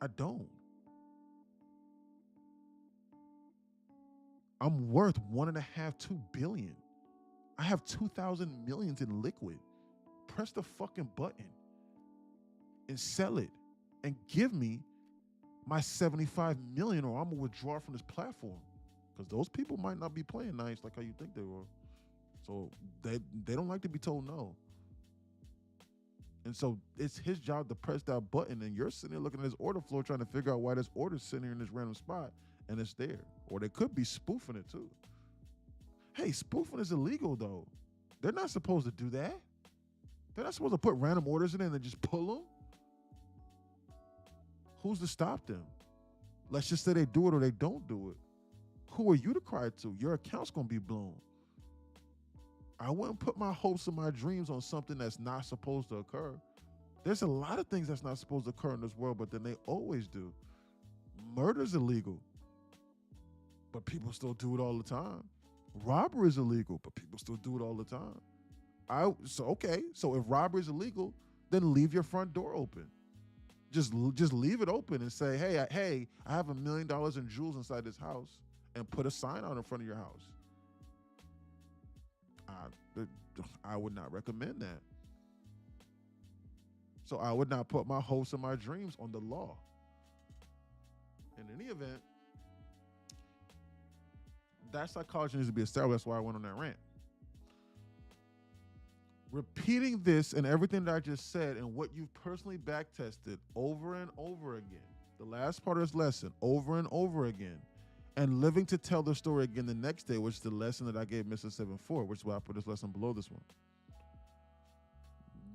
I don't. I'm worth 1.5, 2 billion. I have 2,000 millions in liquid. Press the fucking button and sell it and give me my 75 million, or I'm gonna withdraw from this platform. Because those people might not be playing nice like how you think they were. So they don't like to be told no. And so it's his job to press that button, and you're sitting there looking at his order flow trying to figure out why this order's sitting here in this random spot, and it's there. Or they could be spoofing it too. Hey, spoofing is illegal though. They're not supposed to do that. They're not supposed to put random orders in and then just pull them. Who's to stop them? Let's just say they do it or they don't do it. Who are you to cry to? Your account's gonna be blown. I wouldn't put my hopes and my dreams on something that's not supposed to occur. There's a lot of things that's not supposed to occur in this world, but then they always do. Murder's illegal, but people still do it all the time. Robbery is illegal, but people still do it all the time. So if robbery is illegal, then leave your front door open. Just leave it open and say, hey, I have $1 million in jewels inside this house, and put a sign out in front of your house. I would not recommend that. So I would not put my hopes and my dreams on the law. In any event, that psychology needs to be established. That's why I went on that rant. Repeating this and everything that I just said and what you've personally backtested over and over again, the last part of this lesson, over and over again, and living to tell the story again the next day, which is the lesson that I gave Mr. 7-4, which is why I put this lesson below this one.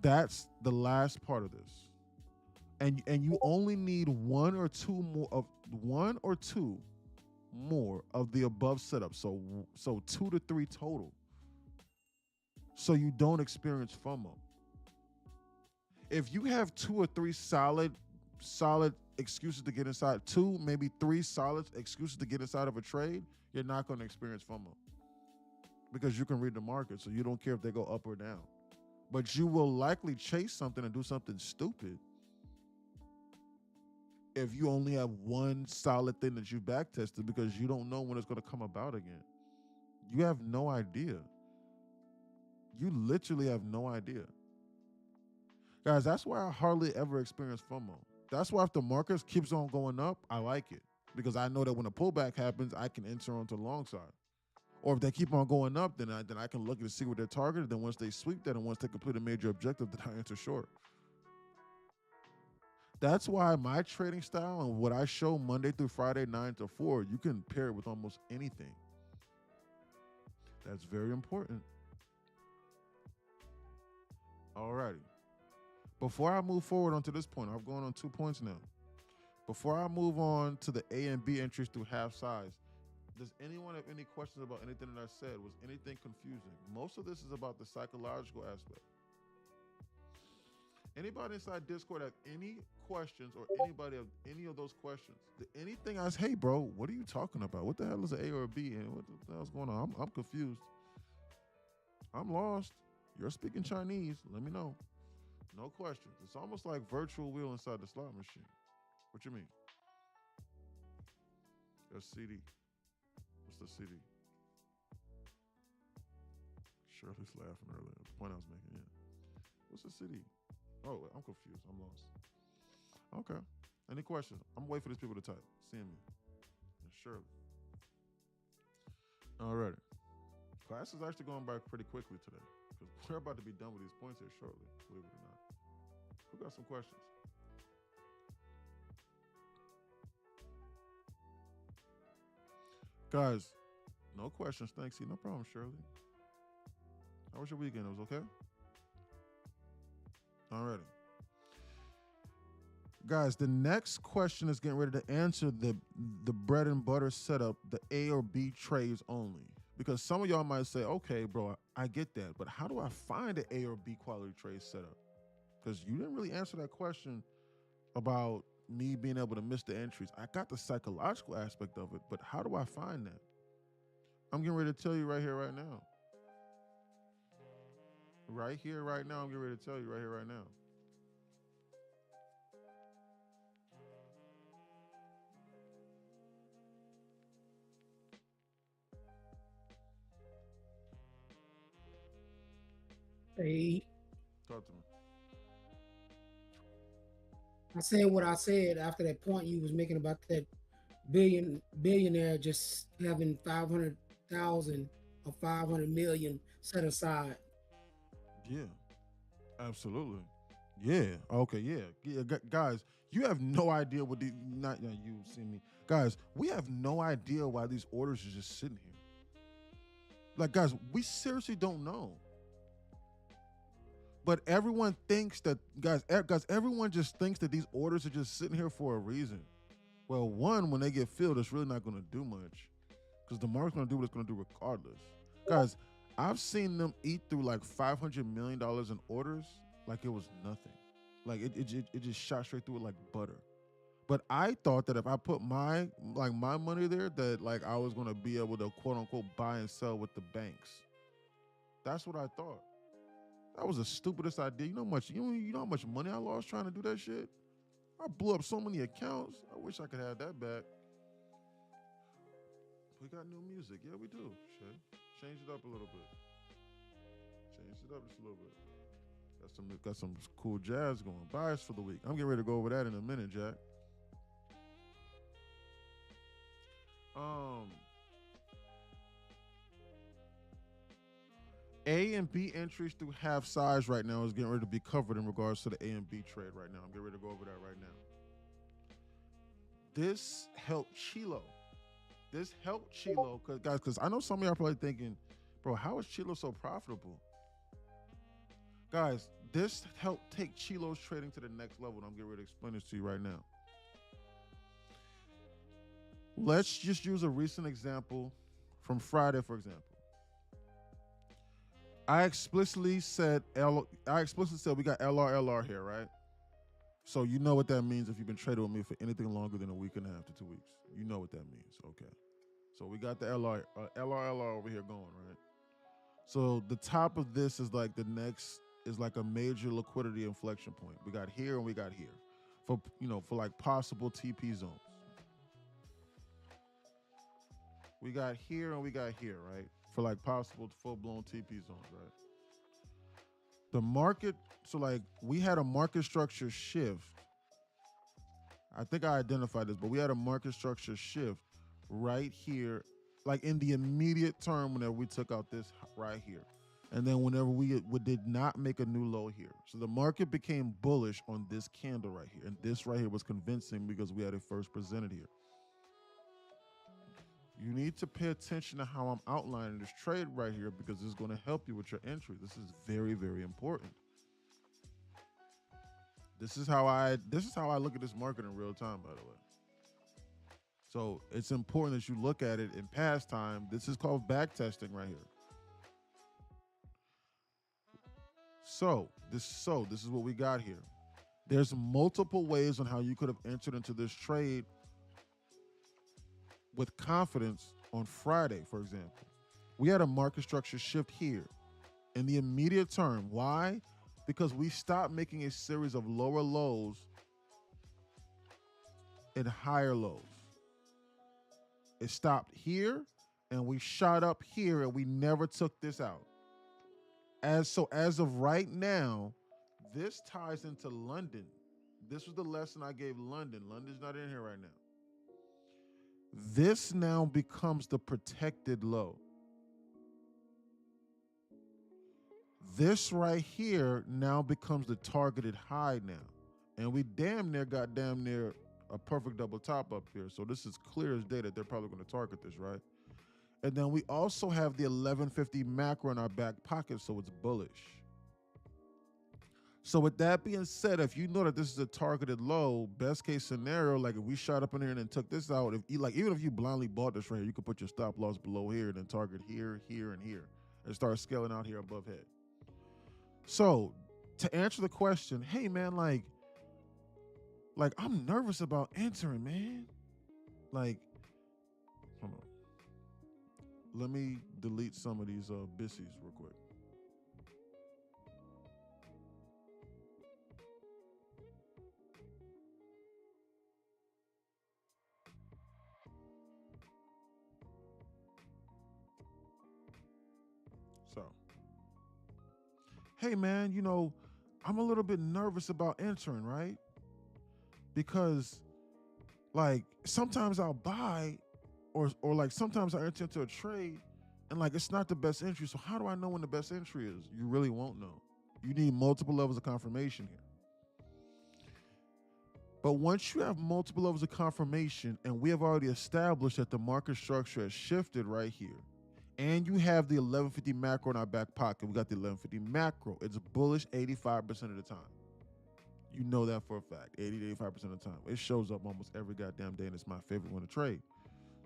That's the last part of this. And you only need one or two more of the above setup. So 2 to 3 total. So you don't experience FOMO. If you have 2 or 3 solid excuses to get inside, 2, maybe 3 solid excuses to get inside of a trade, you're not going to experience FOMO. Because you can read the market, so you don't care if they go up or down. But you will likely chase something and do something stupid if you only have one solid thing that you backtested, because you don't know when it's going to come about again. You have no idea. You literally have no idea. Guys, that's why I hardly ever experience FOMO. That's why if the market keeps on going up, I like it. Because I know that when a pullback happens, I can enter onto the long side. Or if they keep on going up, then I can look and see what they're targeted. Then once they sweep that and once they complete a major objective, then I enter short. That's why my trading style and what I show Monday through Friday, 9 to 4, you can pair it with almost anything. That's very important. Alrighty. Before I move forward onto this point, I've gone on 2 points now. Before I move on to the A and B entries through half size, does anyone have any questions about anything that I said? Was anything confusing? Most of this is about the psychological aspect. Anybody inside Discord have any questions, or anybody have any of those questions? Anything else? Hey, bro, what are you talking about? What the hell is an A or a B? And what the hell's going on? I'm confused. I'm lost. You're speaking Chinese. Let me know. No questions. It's almost like virtual wheel inside the slot machine. What you mean? A CD. What's the CD? Shirley's laughing earlier. The point I was making, yeah. What's the CD? Oh, I'm confused. I'm lost. Okay. Any questions? I'm waiting for these people to type. Seeing me. And Shirley. All right. Class is actually going by pretty quickly today, because we're about to be done with these points here shortly, believe it or not. Who got some questions? Guys, no questions. Thanks. No problem, Shirley. How was your weekend? It was okay? Alrighty. Guys, the next question is getting ready to answer the bread and butter setup, the A or B trades only. Because some of y'all might say, okay, bro, I get that, but how do I find an A or B quality trade setup? Because you didn't really answer that question about me being able to miss the entries. I got the psychological aspect of it, but how do I find that? I'm getting ready to tell you right here, right now. Right here, right now. I'm getting ready to tell you right here, right now. Hey, Talk to me. I said what I said after that point you was making about that billionaire just having 500,000 or 500 million set aside. Yeah, absolutely. Yeah. Okay. Yeah. Yeah. Guys, you have no idea what the not yeah, you see me. Guys, we have no idea why these orders are just sitting here. Like, guys, we seriously don't know. But everyone thinks that guys, everyone just thinks that these orders are just sitting here for a reason. Well, one, when they get filled, it's really not going to do much because the market's going to do what it's going to do regardless. Guys, I've seen them eat through like $500 million in orders like it was nothing. Like it just shot straight through it like butter. But I thought that if I put my money there, that like I was going to be able to quote unquote buy and sell with the banks. That's what I thought. That was the stupidest idea. You know how much money I lost trying to do that shit? I blew up so many accounts. I wish I could have that back. We got new music. Yeah, we do. Shit. Change it up a little bit. Change it up just a little bit. Got some cool jazz going. Bias for the week. I'm getting ready to go over that in a minute, Jack. Um A and B entries through half size right now is getting ready to be covered in regards to the A and B trade right now. I'm getting ready to go over that right now. This helped Chilo. This helped Chilo, because I know some of y'all are probably thinking, bro, how is Chilo so profitable? Guys, this helped take Chilo's trading to the next level, and I'm getting ready to explain this to you right now. Let's just use a recent example from Friday, for example. I explicitly said we got LR here, right? So you know what that means if you've been trading with me for anything longer than a week and a half to 2 weeks. You know what that means. Okay. So we got the LR over here going, right? So the top of this is like the next is like a major liquidity inflection point. We got here and we got here for like possible TP zones. We got here and we got here, right? For like possible full blown TP zones, right? The market, so like we had a market structure shift. I think I identified this, but we had a market structure shift right here, like in the immediate term whenever we took out this right here. And then whenever we did not make a new low here. So the market became bullish on this candle right here. And this right here was convincing because we had it first presented here. You need to pay attention to how I'm outlining this trade right here because this is going to help you with your entry. This is very, very important. This is how I look at this market in real time, by the way. So it's important that you look at it in past time. This is called back testing right here. So this is what we got here. There's multiple ways on how you could have entered into this trade with confidence on Friday, for example. We had a market structure shift here in the immediate term. Why? Because we stopped making a series of lower lows and higher lows. It stopped here and we shot up here and we never took this out. As of right now, this ties into London. This was the lesson I gave London. London's not in here right now. This now becomes the protected low. This right here now becomes the targeted high now. And we damn near a perfect double top up here. So this is clear as day that they're probably going to target this, right? And then we also have the 1150 macro in our back pocket, so it's bullish. So with that being said, if you know that this is a targeted low, best case scenario, like if we shot up in here and then took this out, even if you blindly bought this right here, you could put your stop loss below here and then target here, here, and here, and start scaling out here above head. So to answer the question, hey man, like I'm nervous about entering, man. Like, hold on. let me delete some of these bissies real quick. So, hey man, I'm a little bit nervous about entering, right? Because like sometimes I'll buy or like sometimes I enter into a trade and like it's not the best entry. So how do I know when the best entry is? You really won't know. You need multiple levels of confirmation here. But once you have multiple levels of confirmation and we have already established that the market structure has shifted right here, and you have the 1150 macro in our back pocket, we got the 1150 macro. It's bullish 85% of the time. You know that for a fact, 80 to 85% of the time. It shows up almost every goddamn day, and it's my favorite one to trade.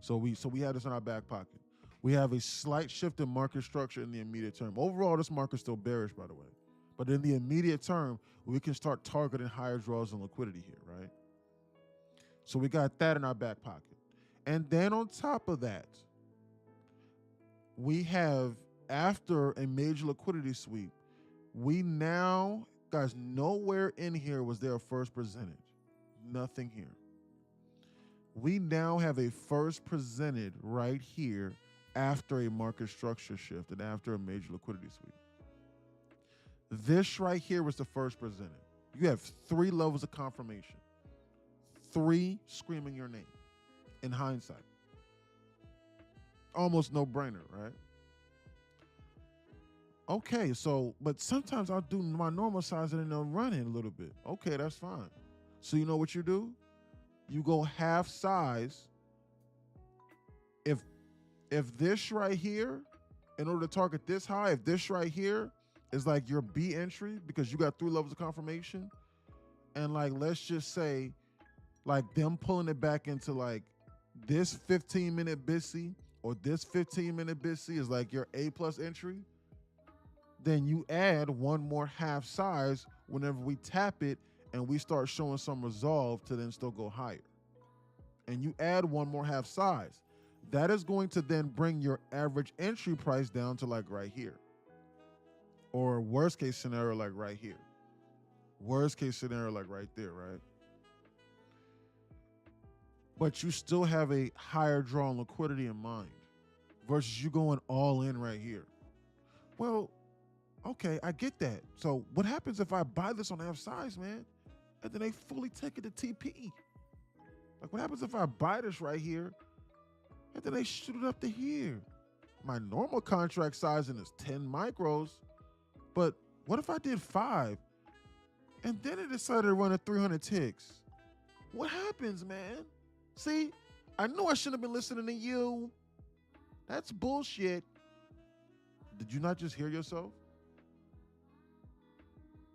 So we have this in our back pocket. We have a slight shift in market structure in the immediate term. Overall, this market's still bearish, by the way. But in the immediate term, we can start targeting higher draws and liquidity here, right? So we got that in our back pocket. And then on top of that, we have, after a major liquidity sweep, we now, guys, nowhere in here was there a first presented. Nothing here. We now have a first presented right here after a market structure shift and after a major liquidity sweep. This right here was the first presented. You have 3 levels of confirmation. 3 screaming your name in hindsight. Almost no brainer, right? Okay, so, but sometimes I'll do my normal size and then they'll run in a little bit. Okay, that's fine. So you know what you do? You go half size. If this right here, in order to target this high, if this right here is like your B entry because you got 3 levels of confirmation, and like let's just say like them pulling it back into like this 15-minute BISI or this 15-minute BISI is like your A plus entry, then you add one more half size whenever we tap it and we start showing some resolve to then still go higher. And you add one more half size. That is going to then bring your average entry price down to like right here. Or worst case scenario, like right here. Worst case scenario, like right there, right? But you still have a higher draw on liquidity in mind versus you going all in right here. Well, okay, I get that. So what happens if I buy this on half size, man, and then they fully take it to TP? Like what happens if I buy this right here and then they shoot it up to here? My normal contract sizing is 10 micros, but what if I did 5 and then it decided to run at 300 ticks? What happens, man? See, I knew I shouldn't have been listening to you. That's bullshit. Did you not just hear yourself?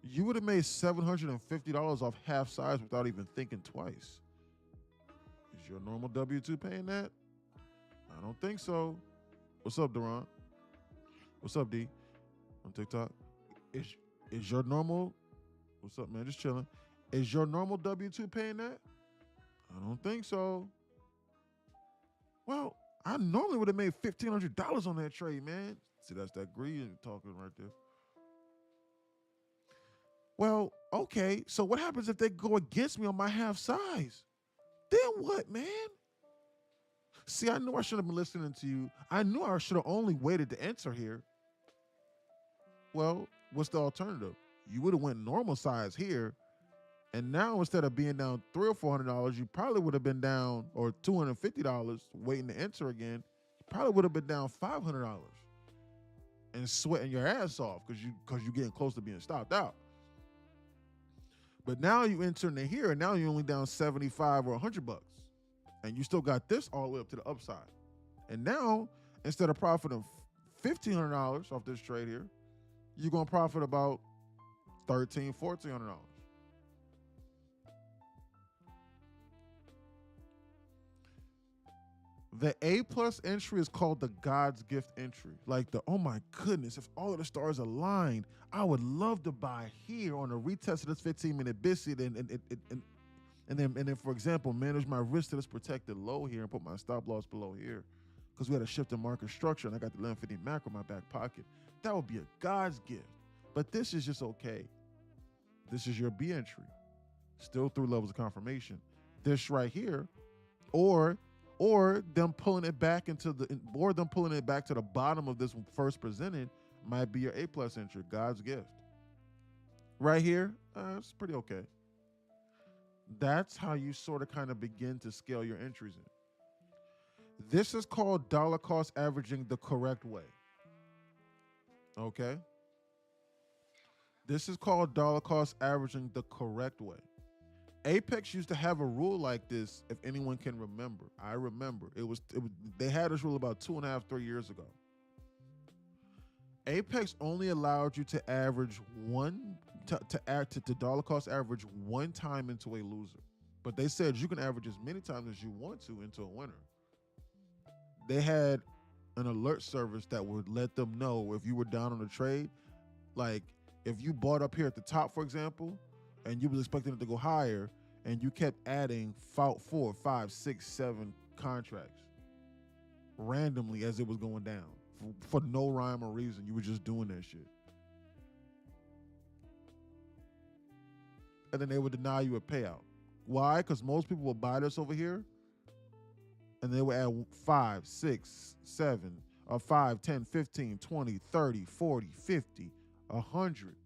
You would have made $750 off half size without even thinking twice. Is your normal W-2 paying that? I don't think so. What's up, Duran? What's up, D? On TikTok. Is your normal? What's up, man? Just chilling. Is your normal W-2 paying that? I don't think so. Well, I normally would have made $1,500 on that trade, man. See, that's that greed talking right there. Well, okay. So what happens if they go against me on my half size? Then what, man? See, I knew I should have been listening to you. I knew I should have only waited to enter here. Well, what's the alternative? You would have went normal size here, and now instead of being down $300 or $400, you probably would have been down, or $250 waiting to enter again. You probably would have been down $500 and sweating your ass off because you're getting close to being stopped out. But now you enter in here, and now you're only down $75 or $100, and you still got this all the way up to the upside. And now, instead of profiting $1,500 off this trade here, you're gonna profit about $1,300, $1,400. The A plus entry is called the God's gift entry. Like oh my goodness, if all of the stars aligned, I would love to buy here on a retest of this 15-minute BISI and then, for example, manage my risk to this protected low here and put my stop loss below here. because we had a shift in market structure and I got the 1150 macro in my back pocket. That would be a God's gift. But this is just okay. This is your B entry. Still 3 levels of confirmation. This right here, or them pulling it back into or them pulling it back to the bottom of this first presented might be your A plus entry, God's gift. Right here, it's pretty okay. That's how you sort of kind of begin to scale your entries in. This is called dollar cost averaging the correct way. Okay? This is called dollar cost averaging the correct way. Apex used to have a rule like this, if anyone can remember. I remember. They had this rule about 2.5, 3 years ago. Apex only allowed you to average to dollar cost average one time into a loser. But they said you can average as many times as you want to into a winner. They had an alert service that would let them know if you were down on a trade. Like if you bought up here at the top, for example, and you was expecting it to go higher, and you kept adding 4, 5, 6, 7 contracts randomly as it was going down for no rhyme or reason. You were just doing that shit. And then they would deny you a payout. Why? Because most people will buy this over here, and they would add 5, 6, 7, or 5, 10, 15, 20, 30, 40, 50, 100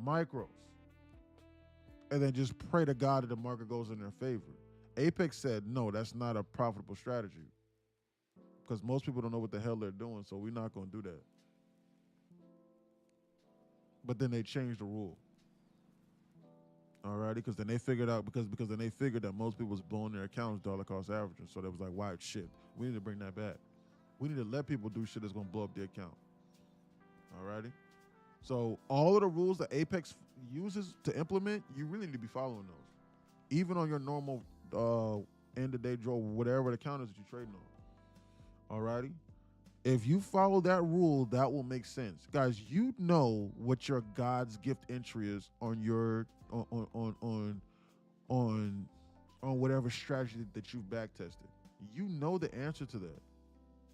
micros. And then just pray to God that the market goes in their favor. Apex said, no, that's not a profitable strategy. Because most people don't know what the hell they're doing, so we're not going to do that. But then they changed the rule. Alrighty, because then they figured out, because then they figured that most people was blowing their accounts dollar cost averaging. So they was like, wow, shit, we need to bring that back. We need to let people do shit that's going to blow up their account. Alrighty? So all of the rules that Apex uses to implement, you really need to be following those. Even on your normal end of day draw, whatever the account is that you're trading on. Alrighty? If you follow that rule, that will make sense. Guys, you know what your God's gift entry is on your on whatever strategy that you've back tested. You know the answer to that.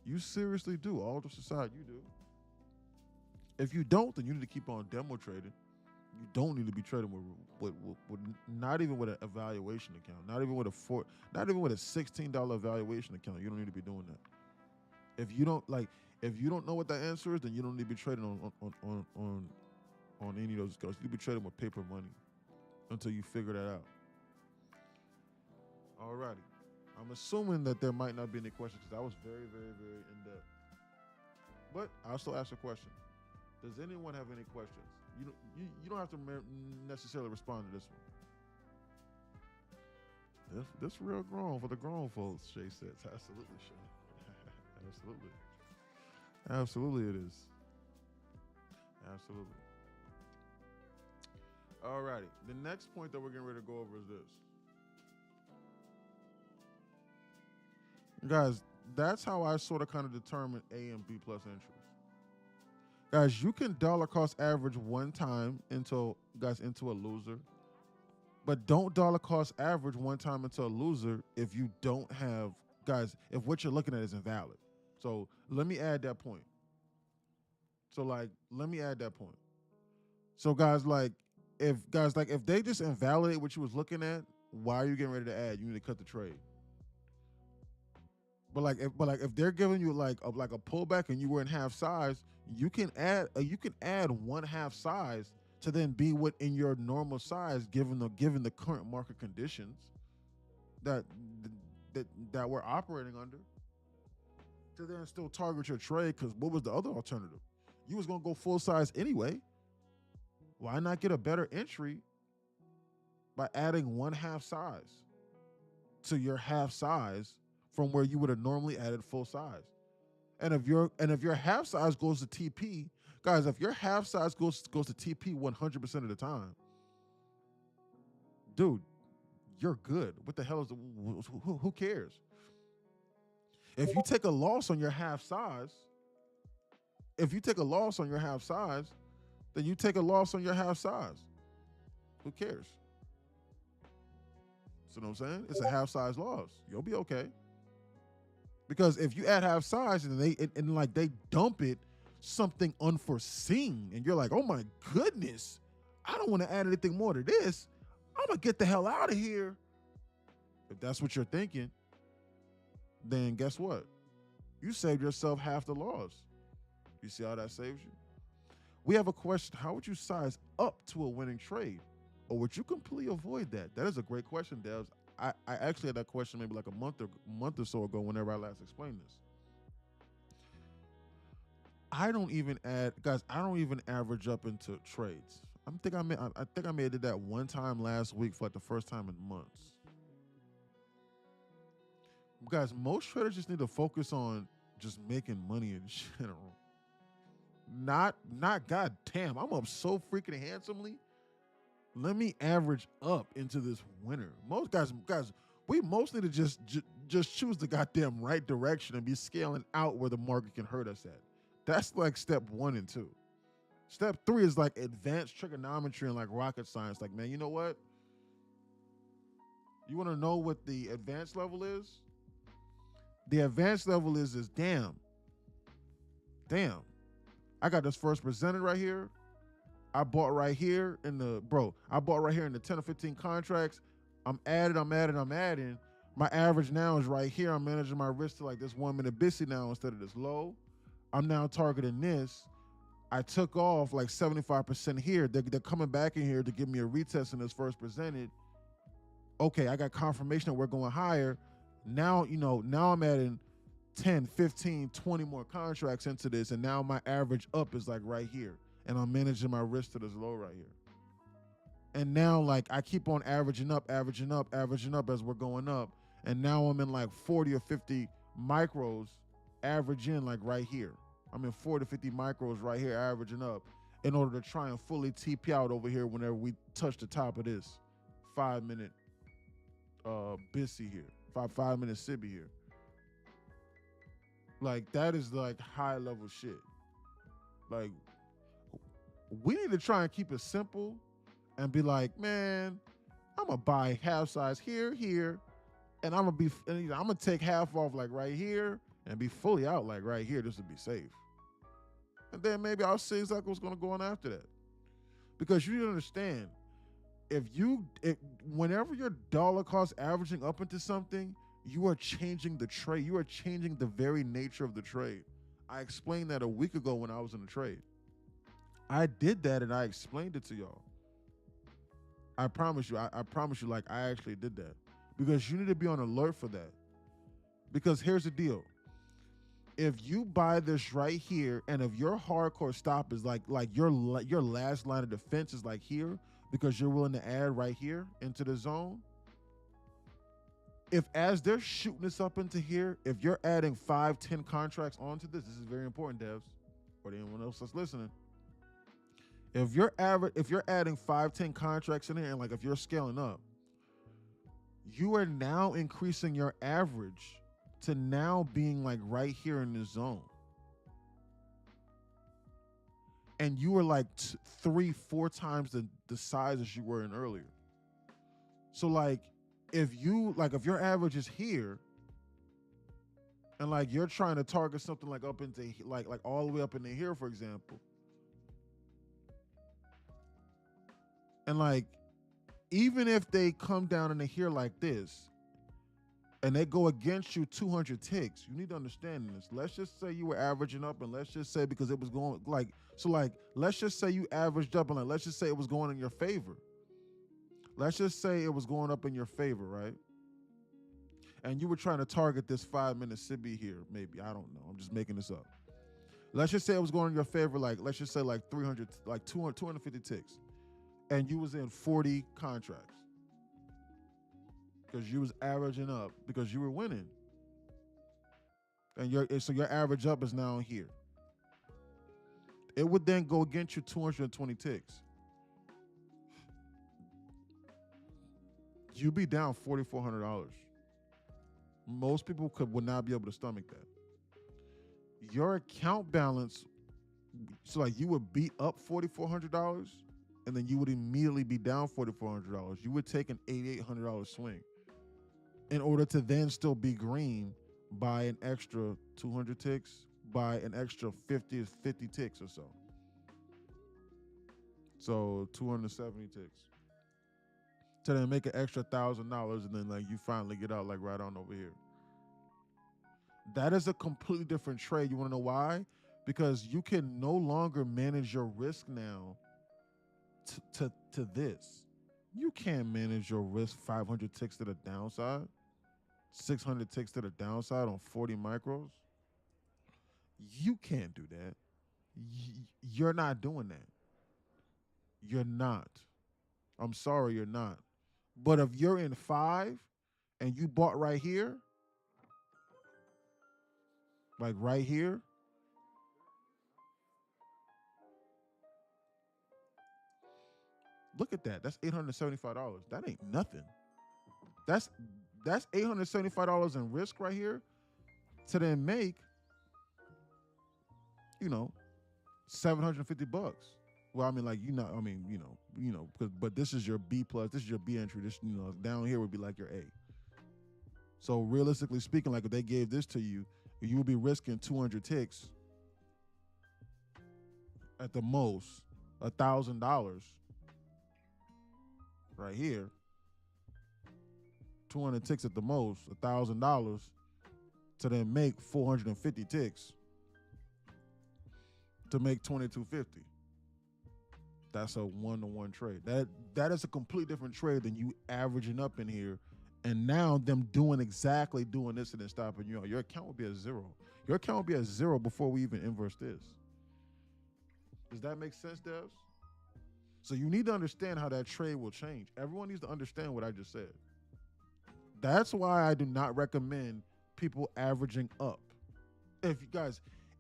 You seriously do. All jokes aside, you do. If you don't, then you need to keep on demo trading. You don't need to be trading with not even with an evaluation account, not even with a $16 evaluation account. You don't need to be doing that. If you don't know what the answer is, then you don't need to be trading on any of those accounts. You need to be trading with paper money until you figure that out. Alrighty. I'm assuming that there might not be any questions because I was very, very, very in depth. But I'll still ask a question. Does anyone have any questions? You don't have to necessarily respond to this one. This real grown for the grown folks, Shay says. Absolutely, Shay. Absolutely. Absolutely it is. Absolutely. Alrighty. The next point that we're getting ready to go over is this. Guys, that's how I sort of kind of determine A and B plus entries. Guys, you can dollar cost average one time into a loser, but don't dollar cost average one time into a loser if you don't have, guys, if what you're looking at is invalid. So let me add that point. So guys, if they just invalidate what you was looking at, why are you getting ready to add? You need to cut the trade. But if they're giving you like a pullback and you were in half size, you can add one half size to then be within your normal size given the current market conditions that we're operating under, to then still target your trade. Because what was the other alternative? You was gonna go full size anyway. Why not get a better entry by adding one half size to your half size from where you would have normally added full size? And if your half size goes to TP, guys, if your half size goes to TP 100% of the time, dude, you're good. What the hell is who cares? If you take a loss on your half size, then you take a loss on your half size. Who cares? So, know what I'm saying? It's a half size loss. You'll be okay. Because if you add half size and and like they dump it something unforeseen, and you're like, oh my goodness, I don't want to add anything more to this. I'm gonna get the hell out of here. If that's what you're thinking, then guess what? You saved yourself half the loss. You see how that saves you? We have a question. How would you size up to a winning trade? Or would you completely avoid that? That is a great question, Devs. I actually had that question maybe like a month or so ago whenever I last explained this. I don't even average up into trades. I think I may have did that one time last week for like the first time in months. Guys, most traders just need to focus on just making money in general. Not god damn, I'm up so freaking handsomely. Let me average up into this winner. Most guys, we most need to just choose the goddamn right direction and be scaling out where the market can hurt us at. That's like step 1 and 2. Step 3 is like advanced trigonometry and like rocket science. Like, man, you know what? You want to know what the advanced level is? The advanced level is damn. I got this first presented right here. I bought right here in the 10 or 15 contracts. I'm adding. My average now is right here. I'm managing my risk to like this 1 minute BISI now instead of this low. I'm now targeting this. I took off like 75% here. They're coming back in here to give me a retest in this first presented. Okay, I got confirmation that we're going higher. Now I'm adding 10, 15, 20 more contracts into this, and now my average up is like right here. And I'm managing my risk to this low right here. And now like I keep on averaging up as we're going up. And now I'm in like 40 or 50 micros averaging like right here. I'm in 40 to 50 micros right here averaging up in order to try and fully TP out over here whenever we touch the top of this 5 minute BISI here, 5 minute SIBI here. Like that is like high level shit. Like we need to try and keep it simple and be like, man, I'm gonna buy half size here, and I'm gonna take half off like right here and be fully out like right here just to be safe. And then maybe I'll see exactly what's gonna go on after that. Because you need to understand, whenever your dollar cost averaging up into something, you are changing the trade. You are changing the very nature of the trade. I explained that a week ago when I was in the trade. I did that and I explained it to y'all. I promise you, like I actually did that. Because you need to be on alert for that. Because here's the deal. If you buy this right here, and if your hardcore stop is like your last line of defense is like here, because you're willing to add right here into the zone, if as they're shooting this up into here, if you're adding 5, 10 contracts onto this is very important, devs, or anyone else that's listening. If you're adding 5, 10 contracts in here, and like if you're scaling up, you are now increasing your average to now being like right here in the zone. And you were like 3, 4 times the size as you were in earlier. So like if your average is here and like you're trying to target something like up into like all the way up into here, for example. And like, even if they come down into here like this and they go against you 200 ticks, you need to understand this. Let's just say you were averaging up, and let's just say because it was going let's just say you averaged up, and like, let's just say it was going in your favor. Let's just say it was going up in your favor, right? And you were trying to target this 5 minute SIBI here, maybe. I don't know. I'm just making this up. Let's just say it was going in your favor, like, let's just say like 300, like 200, 250 ticks. And you was in 40 contracts. Because you was averaging up, because you were winning. And your average up is now here. It would then go against you 220 ticks. You'd be down $4,400. Most people would not be able to stomach that. Your account balance, so like you would be up $4,400, and then you would immediately be down $4,400. You would take an $8,800 swing in order to then still be green buy an extra 200 ticks, buy an extra 50 ticks or so. So 270 ticks. To then make an extra $1,000 and then like you finally get out like right on over here. That is a completely different trade. You want to know why? Because you can no longer manage your risk now to this. You can't manage your risk 500 ticks to the downside, 600 ticks to the downside on 40 micros. You can't do that. You're not doing that. You're not. I'm sorry, you're not. But if you're in 5 and you bought right here, like right here, look at that. That's $875. That ain't nothing. That's $875 in risk right here to then make, you know, $750. Well, I mean, like but this is your B plus. This is your B entry. This, down here would be like your A. So realistically speaking, like if they gave this to you, you would be risking 200 ticks at the most, $1,000 right here. 200 ticks at the most, $1,000 to then make 450 ticks to make 2250. That's a 1-to-1 trade. That is a completely different trade than you averaging up in here, and now them doing this and then stopping you out. Your account will be at zero. Your account will be at zero before we even inverse this. Does that make sense, devs? So you need to understand how that trade will change. Everyone needs to understand what I just said. That's why I do not recommend people averaging up.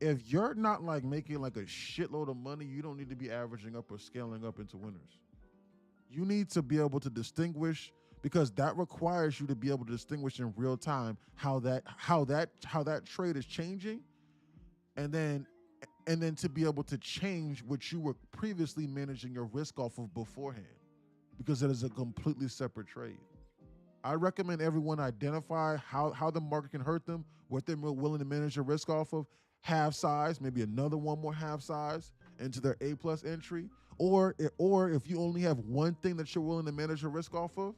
If you're not like making like a shitload of money, you don't need to be averaging up or scaling up into winners. You need to be able to distinguish, because that requires you to be able to distinguish in real time how that trade is changing, and then to be able to change what you were previously managing your risk off of beforehand, because it is a completely separate trade. I recommend everyone identify how the market can hurt them, what they're willing to manage their risk off of, half size, maybe another one more half size into their A plus entry, or if you only have one thing that you're willing to manage your risk off of,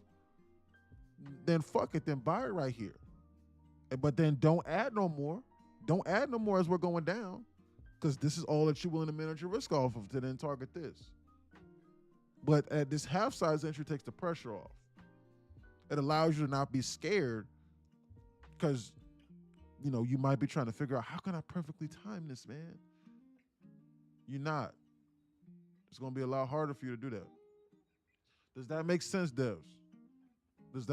then fuck it, then buy it right here. But then don't add no more. Don't add no more as we're going down, because this is all that you're willing to manage your risk off of to then target this. But this half size entry takes the pressure off. It allows you to not be scared, because you might be trying to figure out, how can I perfectly time this, man? You're not. It's going to be a lot harder for you to do that. Does that make sense, devs? Does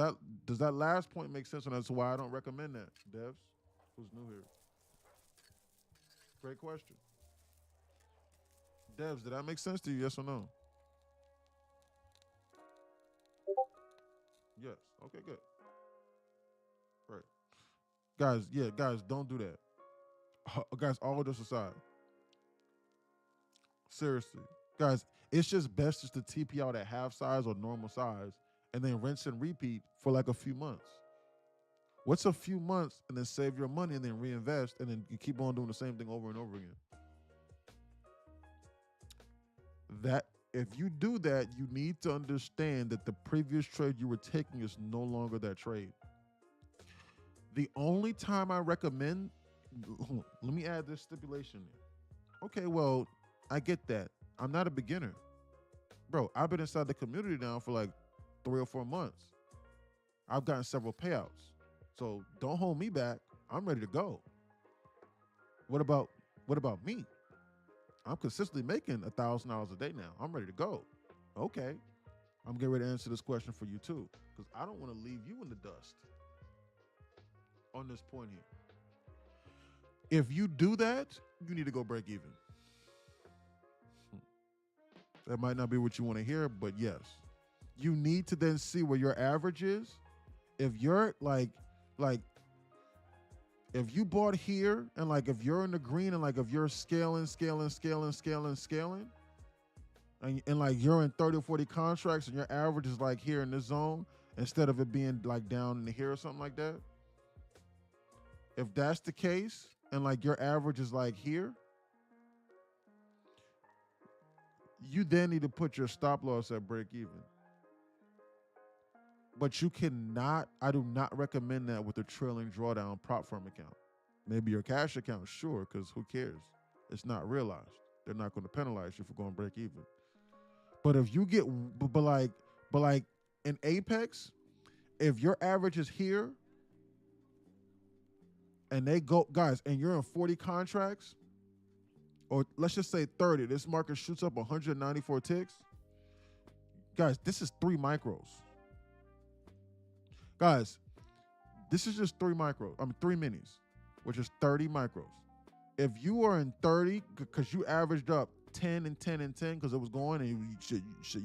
that last point make sense? And that's why I don't recommend that, devs. Who's new here? Great question. Devs, did that make sense to you? Yes or no? Yes. Okay, good. Right. Guys, don't do that. Guys, all this aside. Seriously. Guys, it's just best just to TP out at half size or normal size and then rinse and repeat for like a few months. What's a few months and then save your money and then reinvest and then you keep on doing the same thing over and over again? That if you do that, you need to understand that the previous trade you were taking is no longer that trade. The only time I recommend, let me add this stipulation in. Okay, well, I get that. I'm not a beginner. Bro, I've been inside the community now for like 3 or 4 months. I've gotten several payouts. So don't hold me back. I'm ready to go. What about me? I'm consistently making $1,000 a day now. I'm ready to go. Okay. I'm getting ready to answer this question for you too, because I don't want to leave you in the dust on this point here. If you do that, you need to go break even. That might not be what you want to hear, but yes. You need to then see where your average is. If you're like if you bought here and like if you're in the green and like if you're scaling and like you're in 30 or 40 contracts and your average is like here in this zone instead of it being like down in here or something like that, If that's the case, and like your average is like here, you then need to put your stop loss at break even. But you cannot, I do not recommend that with a trailing drawdown prop firm account. Maybe your cash account, sure, because who cares? It's not realized. They're not going to penalize you for going break even. But if you get, but like in Apex, if your average is here and they go, guys, and you're in 40 contracts, or let's just say 30, this market shoots up 194 ticks. Guys, this is 3 micros. Guys, this is just 3 minis, which is 30 micros. If you are in 30, because you averaged up 10 and 10 and 10, because it was going and you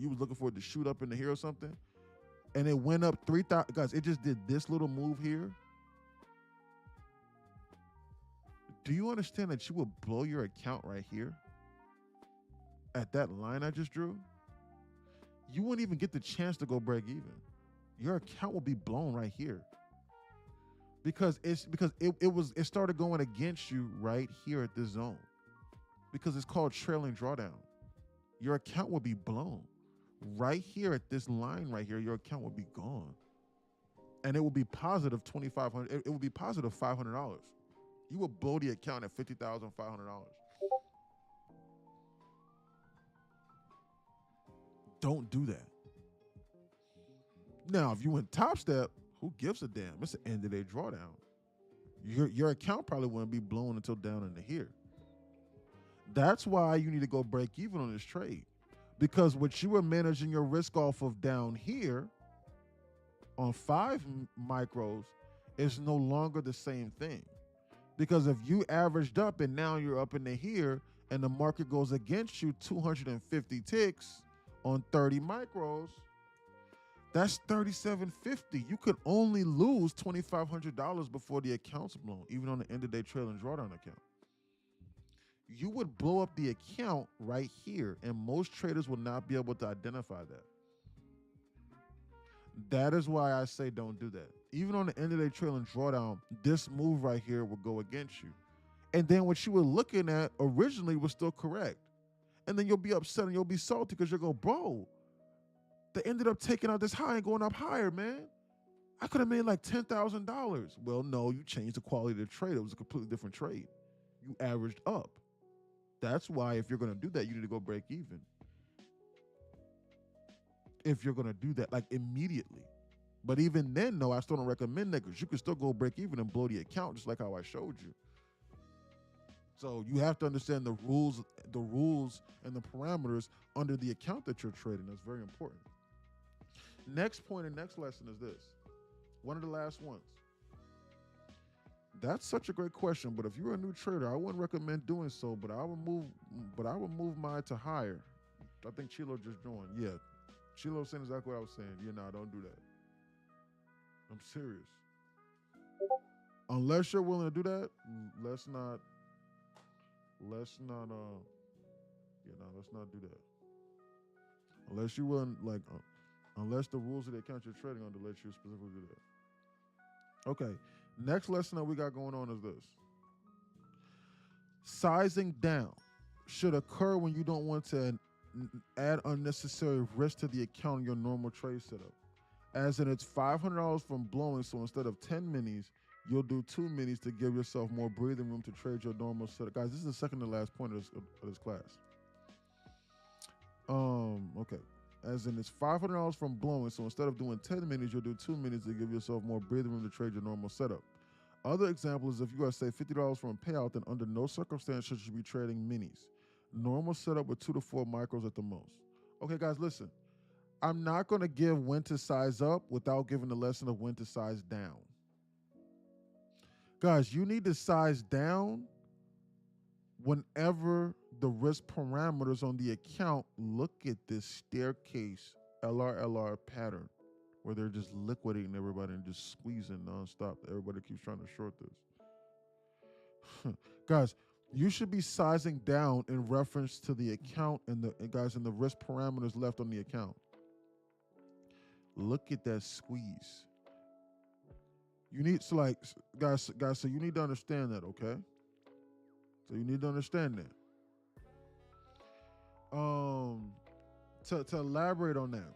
was looking for it to shoot up in the here or something, and it went up 3,000, guys, it just did this little move here. Do you understand that you would blow your account right here? At that line I just drew? You wouldn't even get the chance to go break even. Your account will be blown right here. Because it started going against you right here at this zone. Because it's called trailing drawdown. Your account will be blown. Right here at this line right here, your account will be gone. And it will be positive $2,500. It will be positive $500. You will blow the account at $50,500. Don't do that. Now, if you went top step, who gives a damn? It's an end of day drawdown. Your account probably wouldn't be blown until down into here. That's why you need to go break even on this trade. Because what you were managing your risk off of down here on 5 micros is no longer the same thing. Because if you averaged up and now you're up into here and the market goes against you 250 ticks on 30 micros, that's $3,750. You could only lose $2,500 before the account's blown, even on the end of day trailing drawdown account. You would blow up the account right here, and most traders will not be able to identify that. That is why I say don't do that. Even on the end of day trailing drawdown, this move right here will go against you. And then what you were looking at originally was still correct. And then you'll be upset and you'll be salty because you'll go, bro, they ended up taking out this high and going up higher, man. I could have made like $10,000. Well, no, you changed the quality of the trade. It was a completely different trade. You averaged up. That's why if you're going to do that, you need to go break even. If you're going to do that, like immediately. But even then, no, I still don't recommend that because you can still go break even and blow the account just like how I showed you. So you have to understand the rules and the parameters under the account that you're trading. That's very important. Next point and next lesson is this. One of the last ones. That's such a great question, but if you're a new trader, I wouldn't recommend doing so, but I would move mine to higher. I think Chilo just joined. Yeah. Chilo saying exactly what I was saying. Yeah, no, don't do that. I'm serious. Unless you're willing to do that, let's not let's not do that. Unless you're willing, unless the rules of the account you're trading under let you specifically do that. Okay. Next lesson that we got going on is this. Sizing down should occur when you don't want to add unnecessary risk to the account in your normal trade setup. As in, it's $500 from blowing, so instead of 10 minis, you'll do 2 minis to give yourself more breathing room to trade your normal setup. Guys, this is the second to last point of this class. Okay. As in, it's $500 from blowing, so instead of doing 10 minis, you'll do 2 minis to give yourself more breathing room to trade your normal setup. Other examples is if you are, say, $50 from a payout, then under no circumstance should you be trading minis. Normal setup with 2 to 4 micros at the most. Okay, guys, listen. I'm not going to give when to size up without giving the lesson of when to size down. Guys, you need to size down whenever the risk parameters on the account look at this staircase LR pattern where they're just liquidating everybody and just squeezing nonstop. Everybody keeps trying to short this. Guys, you should be sizing down in reference to the account and the risk parameters left on the account. Look at that squeeze. You need so like guys. So you need to understand that, okay? So you need to understand that. To elaborate on that,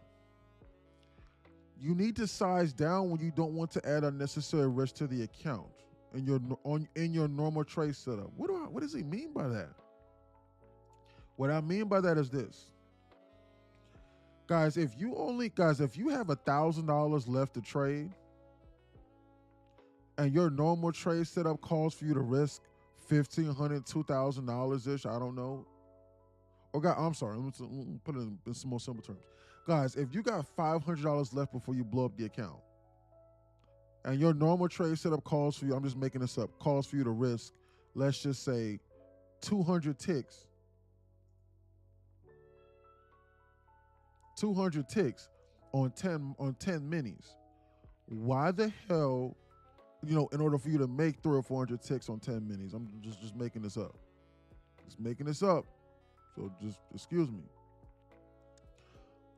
you need to size down when you don't want to add unnecessary risk to the account in your normal trade setup. What does he mean by that? What I mean by that is this. Guys, if you have $1,000 left to trade and your normal trade setup calls for you to risk $1,500, $2,000 ish, I don't know. Or God, I'm sorry, let me put it in some more simple terms. Guys, if you got $500 left before you blow up the account, and your normal trade setup calls for you, I'm just making this up, calls for you to risk, let's just say 200 ticks. 200 ticks on 10 minis. Why the hell, in order for you to make 300 or 400 ticks on 10 minis, I'm just making this up. Just making this up. So just excuse me.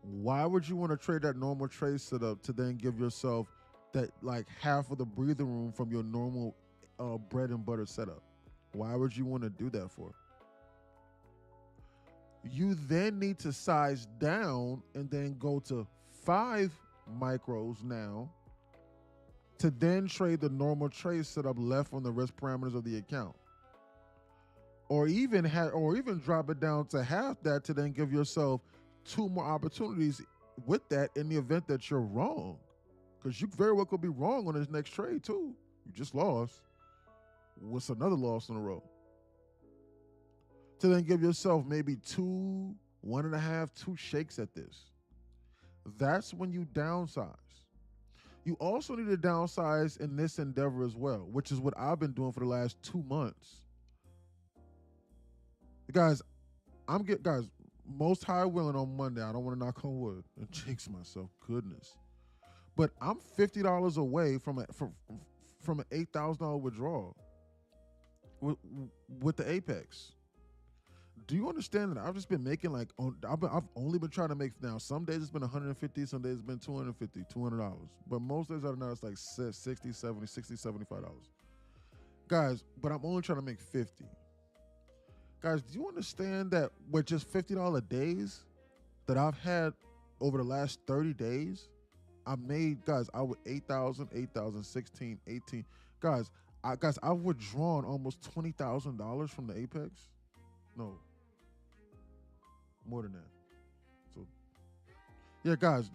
Why would you want to trade that normal trade setup to then give yourself that like half of the breathing room from your normal bread and butter setup? Why would you want to do that for? You then need to size down and then go to 5 micros now to then trade the normal trade setup left on the risk parameters of the account. Or even drop it down to half that to then give yourself 2 more opportunities with that in the event that you're wrong. Because you very well could be wrong on this next trade too. You just lost. What's another loss in a row? To then give yourself maybe 2, 1.5, 2 shakes at this. That's when you downsize. You also need to downsize in this endeavor as well, which is what I've been doing for the last 2 months. Guys, most high willing on Monday. I don't want to knock on wood and jinx myself. Goodness. But I'm $50 away from an $8,000 withdrawal with the Apex. Do you understand that I've just been making I've only been trying to make now. Some days it's been 150, some days it's been $200. But most days out of now it's like 60, 70, 60, $75. Guys, but I'm only trying to make 50. Guys, do you understand that with just $50 days that I've had over the last 30 days, I made, guys, I would 8,000, 16, 18. Guys, I've withdrawn almost $20,000 from the Apex. No, more than that. So, yeah, guys,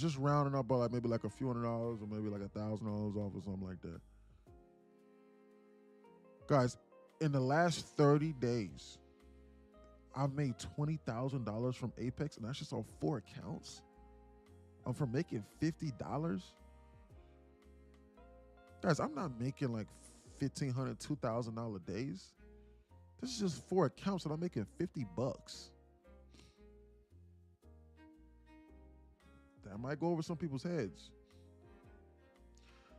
just rounding up by like maybe like a few $100s or maybe like $1,000 off or something like that. Guys, in the last 30 days, I've made $20,000 from Apex, and that's just on 4 accounts. I'm from making $50. Guys, I'm not making like $1,500, $2,000 days. This is just 4 accounts and I'm making $50. That might go over some people's heads.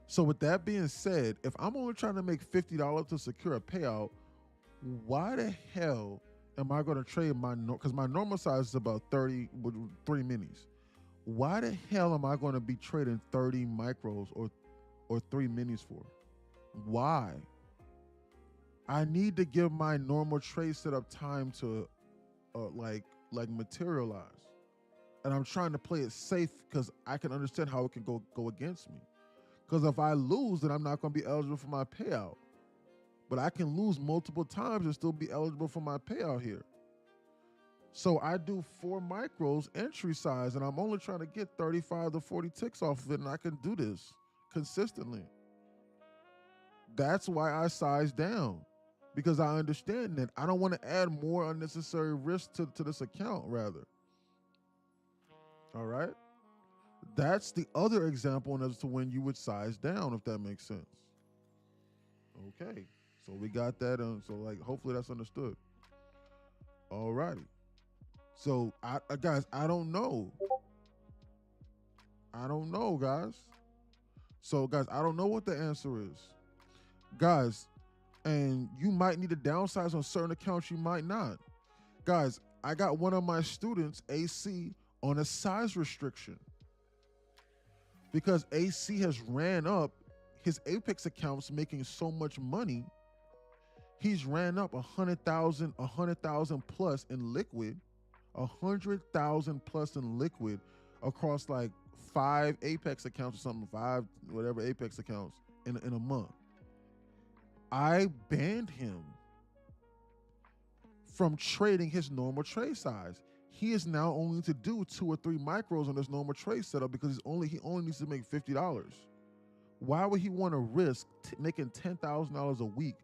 So with that being said, if I'm only trying to make $50 to secure a payout, why the hell am I going to trade because my normal size is about 30 with 3 minis. Why the hell am I going to be trading 30 micros or 3 minis for? Why? I need to give my normal trade setup time to like materialize. And I'm trying to play it safe because I can understand how it can go against me. Because if I lose, then I'm not going to be eligible for my payout. But I can lose multiple times and still be eligible for my payout here. So I do 4 micros entry size, and I'm only trying to get 35 to 40 ticks off of it, and I can do this consistently. That's why I size down, because I understand that I don't want to add more unnecessary risk to this account, rather. All right? That's the other example as to when you would size down, if that makes sense. Okay, so we got that, and so hopefully that's understood. All righty. So, guys, I don't know. Guys. So, guys, I don't know what the answer is. Guys, and you might need to downsize on certain accounts, you might not. Guys, I got one of my students, AC, on a size restriction because AC has ran up his Apex account's making so much money, he's ran up 100,000 plus in liquid, 100,000 plus in liquid across like 5 Apex accounts or something, 5 whatever Apex accounts in a month. I banned him from trading his normal trade size. He is now only to do 2 or 3 micros on his normal trade setup because he only needs to make $50. Why would he want to risk making $10,000 a week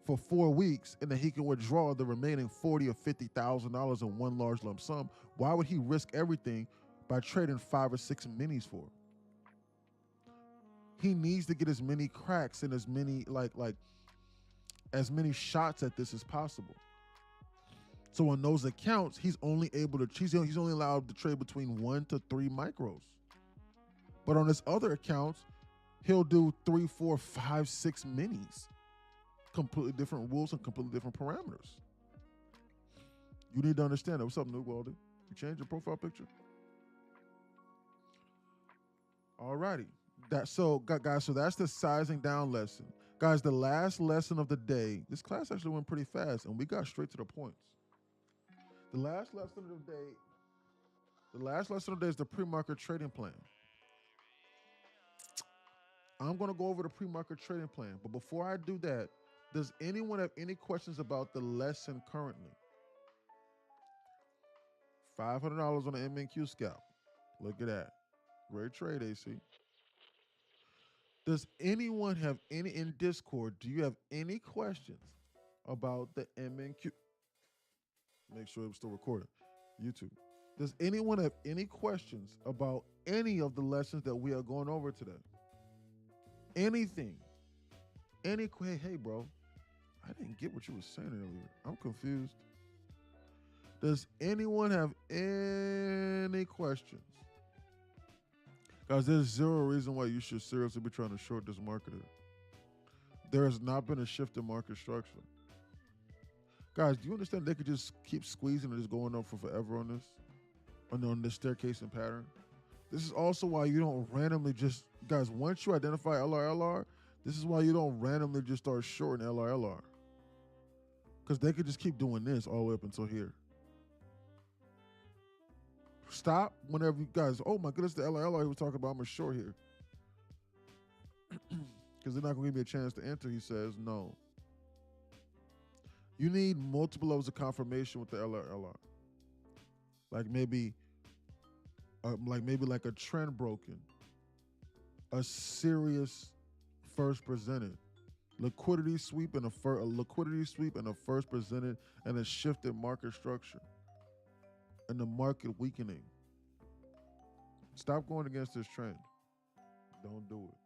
for 4 weeks and then he can withdraw the remaining $40,000 or $50,000 in one large lump sum? Why would he risk everything by trading 5 or 6 minis for it? He needs to get as many cracks and as many as many shots at this as possible. So on those accounts, he's only allowed to trade between 1 to 3 micros. But on his other accounts, he'll do 3, 4, 5, 6 minis. Completely different rules and completely different parameters. You need to understand that. What's up, Nuke Walden? You changed your profile picture? Alrighty. Guys, so that's the sizing down lesson. Guys, the last lesson of the day, this class actually went pretty fast and we got straight to the points. The last lesson of the day is the pre-market trading plan. I'm going to go over the pre-market trading plan, but before I do that, does anyone have any questions about the lesson currently? $500 on the MNQ scalp. Look at that. Great trade, AC. Does anyone have any in Discord? Do you have any questions about the MNQ? Make sure it's still recording. YouTube. Does anyone have any questions about any of the lessons that we are going over today? Anything? Hey, bro, I didn't get what you were saying earlier. I'm confused. Does anyone have any questions? Guys, there's zero reason why you should seriously be trying to short this market. There has not been a shift in market structure. Guys, do you understand they could just keep squeezing and just going up for forever on this? On this staircase and pattern? This is also why you don't randomly just, guys, once you identify LRLR, this is why you don't randomly just start shorting LRLR. Because they could just keep doing this all the way up until here. Stop whenever you guys, oh my goodness, the LRLR he was talking about, I'm a short here. Because they're not going to give me a chance to enter, he says, no. You need multiple levels of confirmation with the LRLR. Like maybe like a trend broken, a serious first presented, liquidity sweep and a first presented, and a shift in market structure, and the market weakening. Stop going against this trend. Don't do it.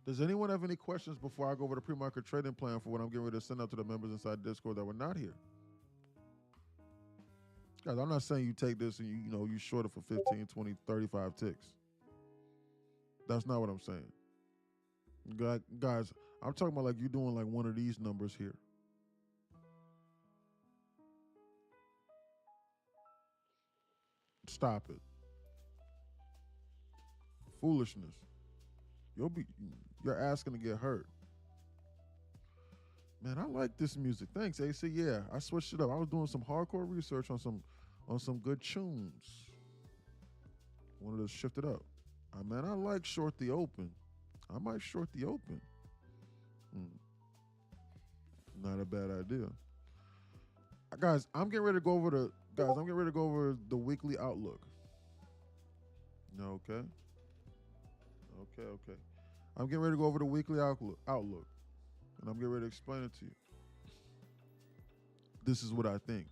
Does anyone have any questions before I go over the pre-market trading plan for what I'm getting ready to send out to the members inside Discord that were not here? Guys, I'm not saying you take this and you short it for 15, 20, 35 ticks. That's not what I'm saying. Guys, I'm talking about like you doing like one of these numbers here. Stop it. Foolishness. You're asking to get hurt. Man, I like this music. Thanks, AC. Yeah, I switched it up. I was doing some hardcore research on some good tunes. Wanted to shift it up. Man, I like short the open. I might short the open. Not a bad idea. Guys, I'm getting ready to go over the weekly outlook. Okay. I'm getting ready to go over the weekly outlook, and I'm getting ready to explain it to you. This is what I think.